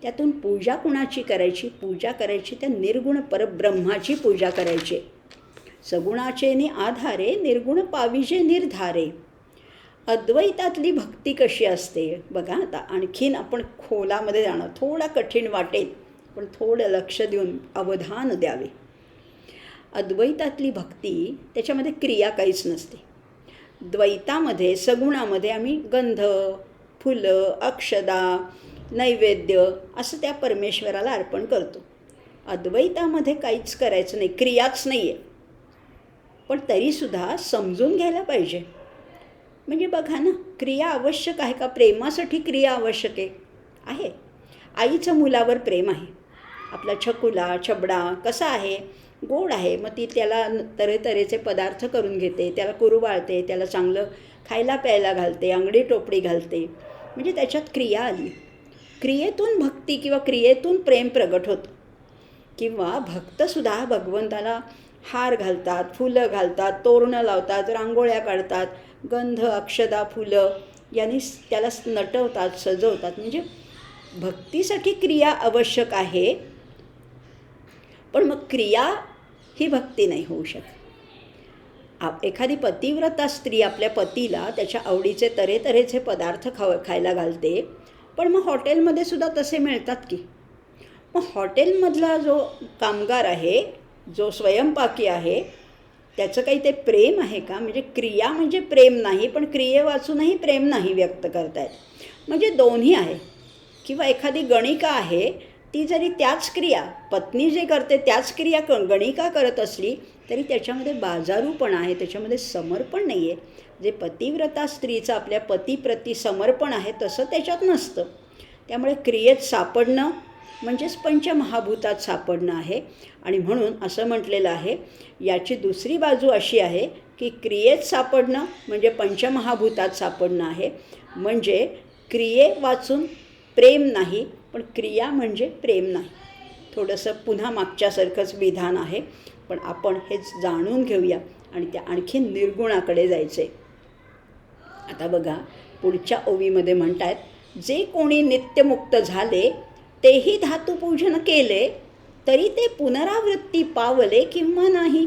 त्यातून पूजा कुणाची करायची? पूजा करायची त्या निर्गुण परब्रह्माची पूजा करायची. सगुणाचे नि आधारे निर्गुण पाविजे निर्धारे. अद्वैतातली भक्ती कशी असते बघा. आता आणखीन आपण खोलामध्ये जाणं थोडं कठीण वाटेल, पण थोडं लक्ष देऊन अवधान द्यावे. अद्वैतातली भक्ती त्याच्यामध्ये क्रिया काहीच नसते. द्वैतामध्ये सगुणामध्ये आम्ही गंध, फुलं, अक्षदा, नैवेद्य असं त्या परमेश्वराला अर्पण करतो. अद्वैतामध्ये काहीच करायचं नाही, क्रियाच नाही आहे. पण तरीसुद्धा समजून घ्यायला पाहिजे. म्हणजे बघा ना, क्रिया आवश्यक आहे का? प्रेमासाठी क्रिया आवश्यक आहे. आईचं मुलावर प्रेम आहे. आपला छकुला छबडा कसा आहे? गोड आहे. मग ती त्याला तऱ्हेतऱ्हेचे पदार्थ करून घेते, त्याला कुरवाळते, त्याला चांगलं खायला प्यायला घालते, अंगडी टोपडी घालते. म्हणजे त्याच्यात क्रिया आली. क्रियेतून भक्ती किंवा क्रियेतून प्रेम प्रगट होतं. किंवा भक्तसुद्धा भगवंताला हार घालतात, फुलं घालतात, तोरणं लावतात, रांगोळ्या काढतात, गंध, अक्षदा, फुलं यांनी त्याला नटवतात, सजवतात. म्हणजे भक्तीसाठी क्रिया आवश्यक आहे. पण मग क्रिया ही भक्ती नाही होऊ शकत. एखादी पतिव्रता स्त्री आपल्या पतीला त्याच्या आवडीचे तऱ्हेतऱ्हेचे पदार्थ खायला घालते. पण मग हॉटेलमध्ये सुद्धा तसे मिळतात की. मग हॉटेलमधला जो कामगार आहे, जो स्वयंपाकी आहे, त्याचं काही ते प्रेम आहे का? म्हणजे क्रिया म्हणजे प्रेम नाही, पण क्रियेवाचूनही प्रेम नाही व्यक्त करतायत. म्हणजे दोन्ही आहे. किंवा एखादी गणिका आहे, ती जरी त्याच क्रिया पत्नी जे करते त्याच क्रिया गणिका करत असली तरी त्याच्यामध्ये बाजारूपणा आहे, त्याच्यामध्ये समर्पण नाही आहे. जे पतिव्रता स्त्रीचं आपल्या पतीप्रती समर्पण आहे तसं त्याच्यात नसतं. त्यामुळे क्रियेत सापडणं म्हणजेच पंचमहाभूतात सापडणं आहे. आणि म्हणून असं म्हटलेलं आहे, याची दुसरी बाजू अशी आहे की क्रियेत सापडणं म्हणजे पंचमहाभूतात सापडणं आहे. म्हणजे क्रिये वाचून प्रेम नाही, पण क्रिया म्हणजे प्रेम नाही. थोडंसं पुन्हा मागच्यासारखंच विधान आहे, पण आपण हेच जाणून घेऊया आणि त्या आणखीन निर्गुणाकडे जायचे. आता बघा पुढच्या ओवीमध्ये म्हणतात, जे कोणी नित्यमुक्त झाले तेही धातुपूजन केले तरी ते पुनरावृत्ती पावले किंवा नाही.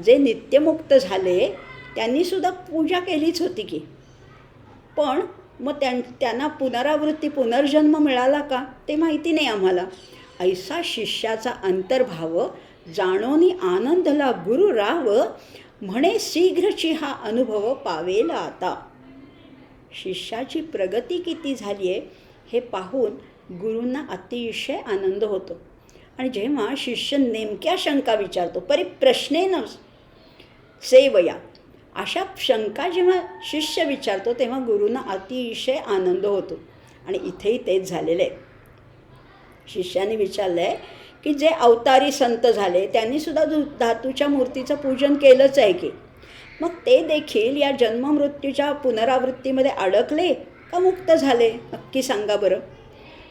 जे नित्यमुक्त झाले त्यांनीसुद्धा पूजा केलीच होती की, पण मग त्यांना पुनरावृत्ती पुनर्जन्म मिळाला का ते माहिती नाही आम्हाला. ऐसा शिष्याचा अंतर्भाव जाणोनी आनंदला गुरु राव, म्हणे शीघ्रची हा अनुभव पावेल आता. शिष्याची प्रगती किती झाली आहे हे पाहून गुरूंना अतिशय आनंद होतो. आणि जेव्हा शिष्य नेमक्या शंका विचारतो, परिप्रश्नेन सेवया, अशा शंका जेव्हा शिष्य विचारतो तेव्हा गुरूंना अतिशय आनंद होतो. आणि इथेही तेच झालेलं आहे. शिष्याने विचारलं आहे की जे अवतारी संत झाले त्यांनीसुद्धा धातूच्या मूर्तीचं पूजन केलंच आहे की, मग ते देखील या जन्ममृत्यूच्या पुनरावृत्तीमध्ये अडकले का मुक्त झाले? नक्की सांगा बरं.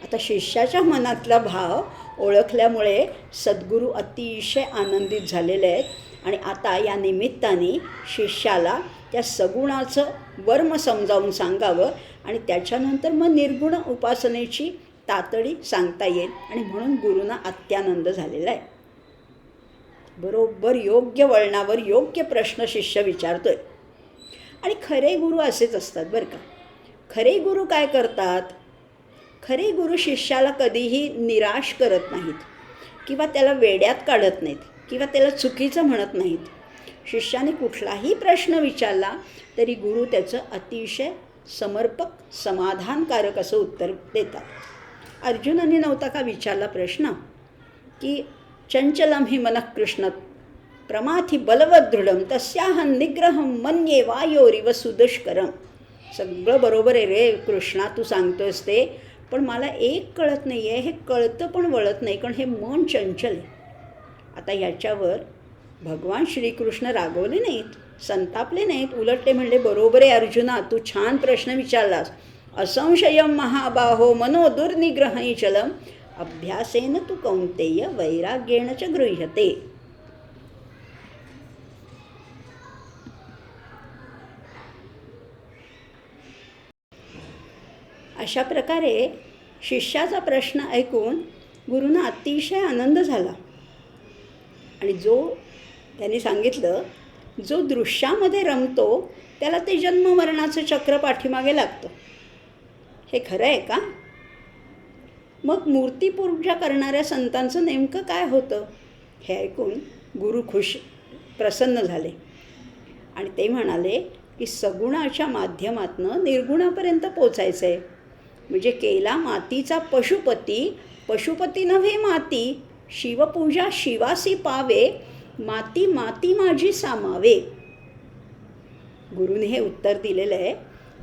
आता शिष्याच्या मनातला भाव ओळखल्यामुळे सद्गुरू अतिशय आनंदित झालेले आहेत. आणि आता या निमित्ताने शिष्याला त्या सगुणाचं वर्म समजावून सांगावं आणि त्याच्यानंतर मग निर्गुण उपासनेची तातडी सांगता येईल. आणि म्हणून गुरूंना अत्यानंद झालेला आहे. बरोबर योग्य वळणावर योग्य प्रश्न शिष्य विचारतोय. आणि खरे गुरु असेच असतात बरं का. खरे गुरु काय करतात? खरे गुरु शिष्याला कधीही निराश करत नाहीत किंवा त्याला वेड्यात काढत नाहीत किंवा त्याला चुकीचं म्हणत नाहीत. शिष्याने कुठलाही प्रश्न विचारला तरी गुरु त्याचं अतिशय समर्पक समाधानकारक असं उत्तर देतात. अर्जुनाने नव्हता का विचारला प्रश्न की चंचलम हि मनः कृष्ण प्रमाथी बलवत दृढम तस्याहं निग्रहं मन्ये वायोरिव सुदुष्करम. सगळं बरोबर आहे रे कृष्णा, तू सांगतोयस ते, पण मला एक कळत नाही आहे. हे कळतं पण वळत नाही, कारण हे मन चंचल आहे. आता ह्याच्यावर भगवान श्रीकृष्ण रागवले नाहीत, संतापले नाहीत. उलट ते म्हणले, बरोबर आहे अर्जुना, तू छान प्रश्न विचारलास. असंशयम महाबाहो मनो दुर्निग्रहणी चलम अभ्यासेन तू कौंतेय वैराग्येण च गृह्यते. अशा प्रकारे शिष्याचा प्रश्न ऐकून गुरूंना अतिशय आनंद झाला. आणि त्यांनी सांगितलं, जो दृश्यामध्ये रमतो त्याला ते जन्ममरणाचं चक्र पाठीमागे लागतं. हे खरं आहे का? मग मूर्तीपूजा करणाऱ्या संतांचं नेमकं काय होतं? हे ऐकून गुरु प्रसन्न झाले आणि ते म्हणाले की सगुणाच्या माध्यमातून निर्गुणापर्यंत पोचायचं आहे. म्हणजे केला मातीचा पशुपती, पशुपती नव्हे माती, शिवपूजा शिवासी पावे, माती माती माझी सामावे. गुरुने हे उत्तर दिलेलं आहे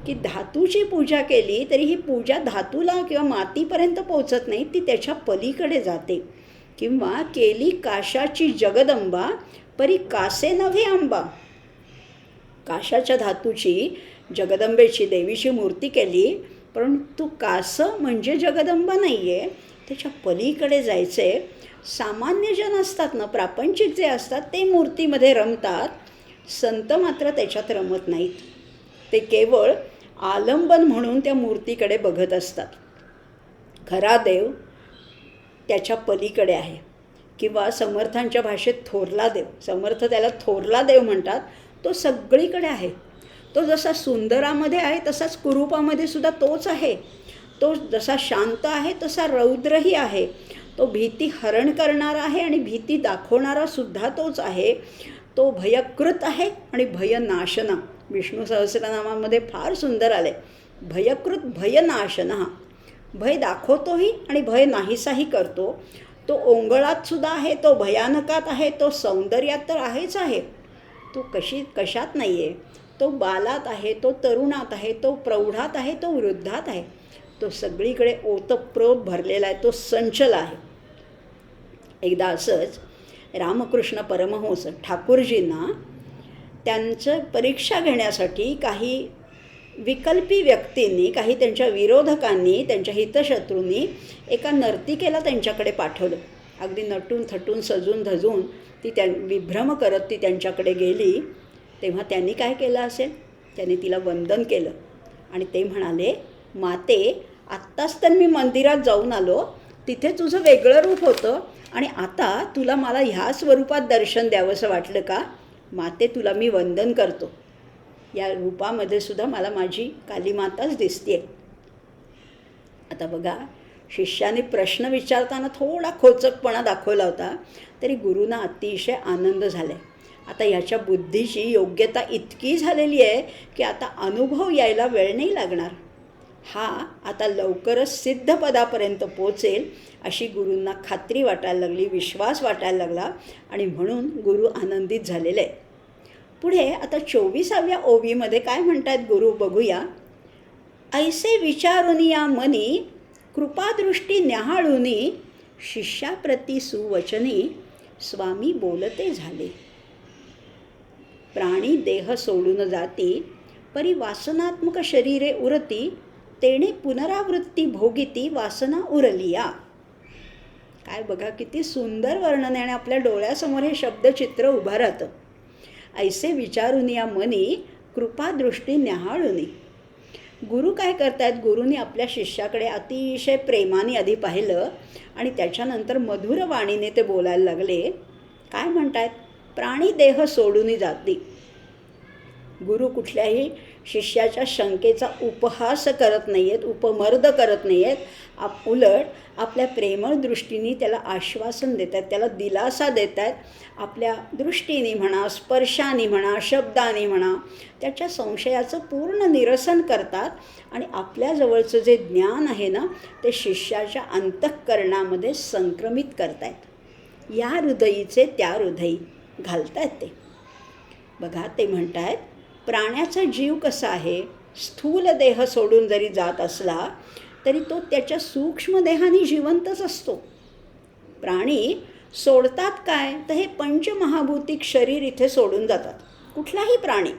की धातूची पूजा केली तरी ही पूजा धातूला किंवा मातीपर्यंत पोचत नाही, ती त्याच्या पलीकडे जाते. किंवा केली काशाची जगदंबा परी कासे नव्हे आंबा. काशाच्या धातूची जगदंबेची देवीची मूर्ती केली, परंतु कासं म्हणजे जगदंबा नाही आहे, त्याच्या पलीकडे जायचे. सामान्य जन असतात ना, प्रापंचिक जे असतात ते मूर्तीमध्ये रमतात, संत मात्र त्याच्यात रमत नाहीत. ते केवळ आलंबन म्हणून त्या मूर्तीकडे बघत असतात. खरा देव त्याच्या पलीकडे आहे. किंवा समर्थांच्या भाषेत थोरला देव, समर्थ त्याला थोरला देव म्हणतात, तो सगळीकडे आहे. तो जसा सुंदरामध्ये आहे तसाच कुरूपामध्ये सुद्धा तोच आहे. तो जसा शांत आहे तसा रौद्रही आहे. तो भीती हरण करणारा आहे आणि भीती दाखवणारा सुद्धा तोच आहे. तो भयकृत आहे आणि भयनाशना. विष्णू सहस्रनामामध्ये फार सुंदर आले, भयकृत भयनाशना. भय दाखवतोही आणि भय नाहीसाही करतो. तो ओंगळात सुद्धा आहे, तो भयानकात आहे, तो सौंदर्यात तर आहेच आहे. तो कशात नाही आहे. तो बालात आहे, तो तरुणात आहे, तो प्रौढात आहे, तो वृद्धात आहे. तो सगळीकडे ओतप्रोत भरलेला आहे, तो संचल आहे. एकदा असंच रामकृष्ण परमहंस ठाकूरजींना त्यांचं परीक्षा घेण्यासाठी काही विकल्पी व्यक्तींनी, काही त्यांच्या विरोधकांनी, त्यांच्या हितशत्रूंनी एका नर्तिकेला त्यांच्याकडे पाठवलं. अगदी नटून थटून सजून धजून ती विभ्रम करत ती त्यांच्याकडे गेली. तेव्हा त्यांनी काय केलं असेल? त्यांनी तिला वंदन केलं आणि ते म्हणाले, माते, आत्ताच तर मी मंदिरात जाऊन आलो, तिथे तुझं वेगळं रूप होतं आणि आता तुला मला ह्या स्वरूपात दर्शन द्यावंसं वाटलं का? माते, तुला मी वंदन करतो. या रूपामध्ये सुद्धा मला माझी कालीमाताच दिसते. आता बघा, शिष्याने प्रश्न विचारताना थोडा खोचकपणा दाखवला होता, तरी गुरूंना अतिशय आनंद झाला. आता ह्याच्या बुद्धीची योग्यता इतकी झालेली आहे की आता अनुभव यायला वेळ नाही लागणार. हा आता लवकरच सिद्ध पदापर्यंत पोचेल अशी गुरूंना खात्री वाटायला लागली, विश्वास वाटायला लागला आणि म्हणून गुरु आनंदित झालेले आहेत. पुढे आता 24व्या ओवीमध्ये काय म्हणतात गुरु बघूया. ऐसे विचारुनी या मनी कृपादृष्टी न्याहाळुनी शिष्याप्रती सुवचनी स्वामी बोलते झाले. प्राणी देह सोडून जाती परी वासनात्मक शरीरे उरती तेणे पुनरावृत्ती भोगिती वासना उरलिया. काय बघा, किती सुंदर वर्णन आहे आणि आपल्या डोळ्यासमोर हे शब्दचित्र उभं राहतं. ऐसे विचारून या मनी कृपादृष्टी न्याहाळुनी. गुरु काय करतायत? गुरुनी आपल्या शिष्याकडे अतिशय प्रेमाने आधी पाहिलं आणि त्याच्यानंतर मधुर वाणीने ते बोलायला लागले. काय म्हणतायत? प्राणी देह सोडून जाती. गुरु कुठल्याही शिष्याच्या शंकेचा उपहास करत नाही आहेत, उपमर्द करत नाही आहेत. उलट आपल्या प्रेमळ दृष्टीने त्याला आश्वासन देत आहेत, त्याला दिलासा देत आहेत. आपल्या दृष्टीने म्हणा, स्पर्शाने म्हणा, शब्दाने म्हणा, त्याच्या संशयाचं पूर्ण निरसन करतात आणि आपल्याजवळचं जे ज्ञान आहे ना, ते शिष्याच्या अंतःकरणामध्ये संक्रमित करतायत. या हृदयीचे त्या हृदयी घालतायत ते. बघा, ते म्हणतायत, प्राण्याचा जीव कसा आहे? स्थूल देह सोडून जरी जात असला तरी तो त्याच्या सूक्ष्म देहाने जिवंतच असतो. प्राणी सोडतात काय, तर हे पंचमहाभूतिक शरीर इथे सोडून जातात. कुठलाही प्राणी,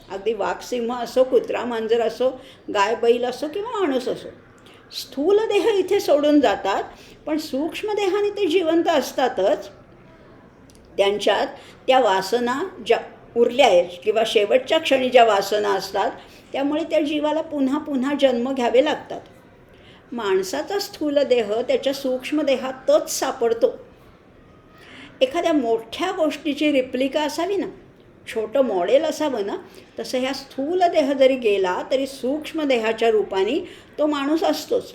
अगदी वाघ सिंह असो, कुत्रा मांजर असो, गाय बैल असो किंवा माणूस असो, स्थूल देह इथे सोडून जातात. पण सूक्ष्म देहाने ते जिवंत असतातच. त्यांच्यात त्या वासना ज्या उरल्या आहेत किंवा शेवटच्या क्षणी ज्या वासना असतात, त्यामुळे त्या जीवाला पुन्हा पुन्हा जन्म घ्यावे लागतात. माणसाचा स्थूल देह त्याच्या सूक्ष्म देहातच सापडतो. एखाद्या मोठ्या गोष्टीची रिप्लिका असावी ना, छोटं मॉडेल असावं ना, तसं ह्या स्थूल देह जरी गेला तरी सूक्ष्म देहाच्या रूपाने तो माणूस असतोच.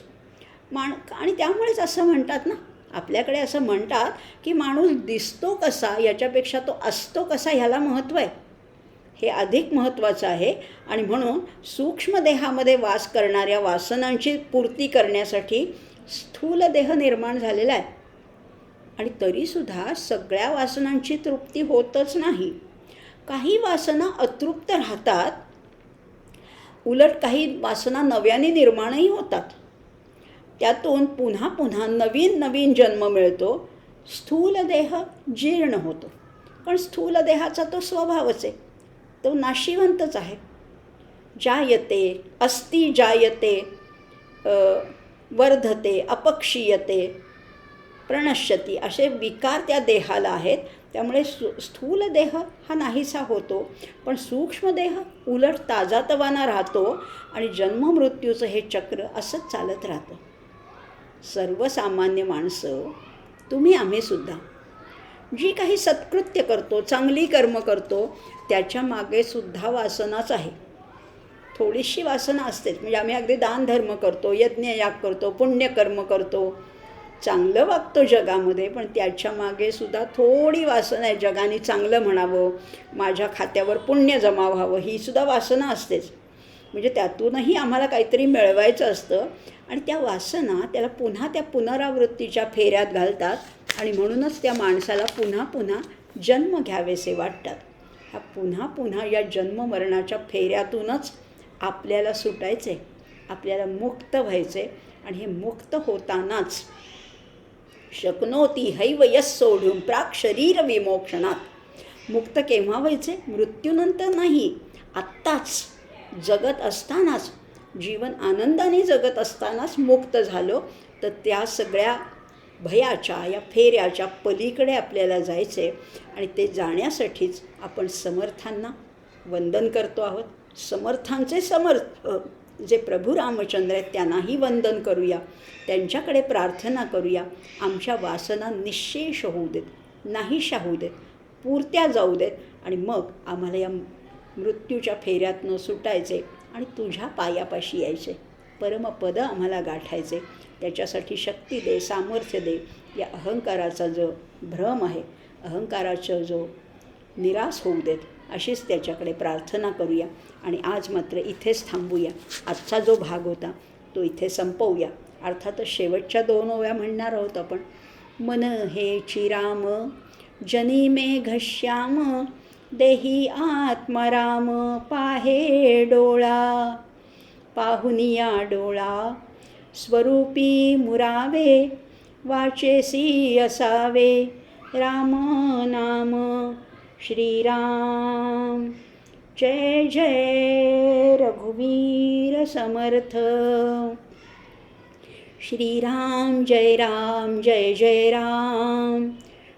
आणि त्यामुळेच असं म्हणतात ना, आपल्याकडे असं म्हणतात की माणूस दिसतो कसा याच्यापेक्षा तो असतो कसा ह्याला महत्त्व आहे. हे अधिक महत्त्वाचं आहे. आणि म्हणून सूक्ष्म देहामध्ये वास करणाऱ्या वासनांची पूर्ती करण्यासाठी स्थूल देह निर्माण झालेला आहे. आणि तरीसुद्धा सगळ्या वासनांची तृप्ती होतच नाही. काही वासना अतृप्त राहतात, उलट काही वासना नव्याने निर्माणही होतात. त्यातून पुन्हा पुन्हा नवीन नवीन जन्म मिळतो. स्थूल देह जीर्ण होतो, पण स्थूल देहाचा तो स्वभावच आहे, तो नाशिवंतच आहे. जायते, अस्ति जायते, वर्धते, अपक्षीयते, प्रणश्यती, असे विकार त्या देहाला आहेत. त्यामुळे स्थूल देह हा नाहीसा होतो, पण सूक्ष्म देह उलट ताजातवाना राहतो. आणि जन्ममृत्यूचं हे चक्र असंच चालत राहतं. सर्वसामान्य माणसं, तुम्ही आम्हीसुद्धा जी काही सत्कृत्य करतो, चांगली कर्म करतो, त्याच्या मागे सुद्धा वासनाच आहे. थोडीशी वासना असतेच. म्हणजे आम्ही अगदी दानधर्म करतो, यज्ञयाग करतो, पुण्यकर्म करतो, चांगलं वागतो जगामध्ये, पण त्याच्या मागे सुद्धा थोडी वासना आहे. जगाने चांगलं म्हणावं, माझ्या खात्यावर पुण्य जमा व्हावं, ही सुद्धा वासना असतेच. म्हणजे त्यातूनही आम्हाला काहीतरी मिळवायचं असतं. आणि त्या वासना त्याला पुन्हा त्या पुनरावृत्तीच्या फेऱ्यात घालतात. आणि म्हणूनच त्या माणसाला पुन्हा पुन्हा जन्म घ्यावेसे वाटतात. हा पुन्हा पुन्हा या जन्ममरणाच्या फेऱ्यातूनच आपल्याला सुटायचं आहे, आपल्याला मुक्त व्हायचं आहे. आणि हे मुक्त होतानाच शक्नोती हैव यस सोढून प्राक शरीर विमोक्षणात. मुक्त केव्हा व्हायचे? मृत्यूनंतर नाही, आत्ताच जगत असतानाच, जीवन आनंदाने जगत असतानाच मुक्त झालो तर त्या सगळ्या भयाच्या या फेऱ्याच्या पलीकडे आपल्याला जायचं आहे. आणि ते जाण्यासाठीच आपण समर्थांना वंदन करतो आहोत. समर्थांचे समर्थ जे प्रभू रामचंद्र आहेत त्यांनाही वंदन करूया, त्यांच्याकडे प्रार्थना करूया. आमच्या वासना निःशेष होऊ देत, नाहीशा होऊ देत, पुरत्या जाऊ देत. आणि मग आम्हाला या मृत्यूच्या फेऱ्यातनं सुटायचे आणि तुझ्या पायापाशी यायचे, परमपद आम्हाला गाठायचे. त्याच्यासाठी शक्ती दे, सामर्थ्य दे. या अहंकाराचा जो भ्रम आहे, अहंकाराचा जो निराश होऊ देत, अशीच त्याच्याकडे प्रार्थना करूया. आणि आज मात्र इथेच थांबूया. आजचा जो भाग होता तो इथे संपवूया. अर्थातच शेवटच्या 2 ओव्या म्हणणार आहोत आपण. मन हे चिराम जनी मे घश्याम, देही आत्मराम पाहे डोळा. पाहुनिया डोळा स्वरूपी मुरावे, वाचेसी असावे राम नाम श्रीराम. जय जय रघुवीर समर्थ. श्रीराम जय राम जय जय राम.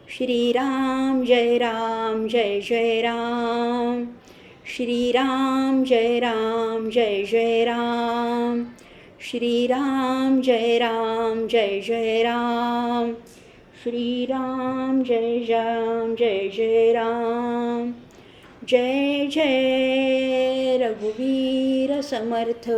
श्रीराम जय राम जय जय राम. श्रीराम जय राम जय जय राम. श्रीराम जय राम जय जय राम. श्रीराम जय राम जय जय राम. जय जय रघुवीर समर्थ.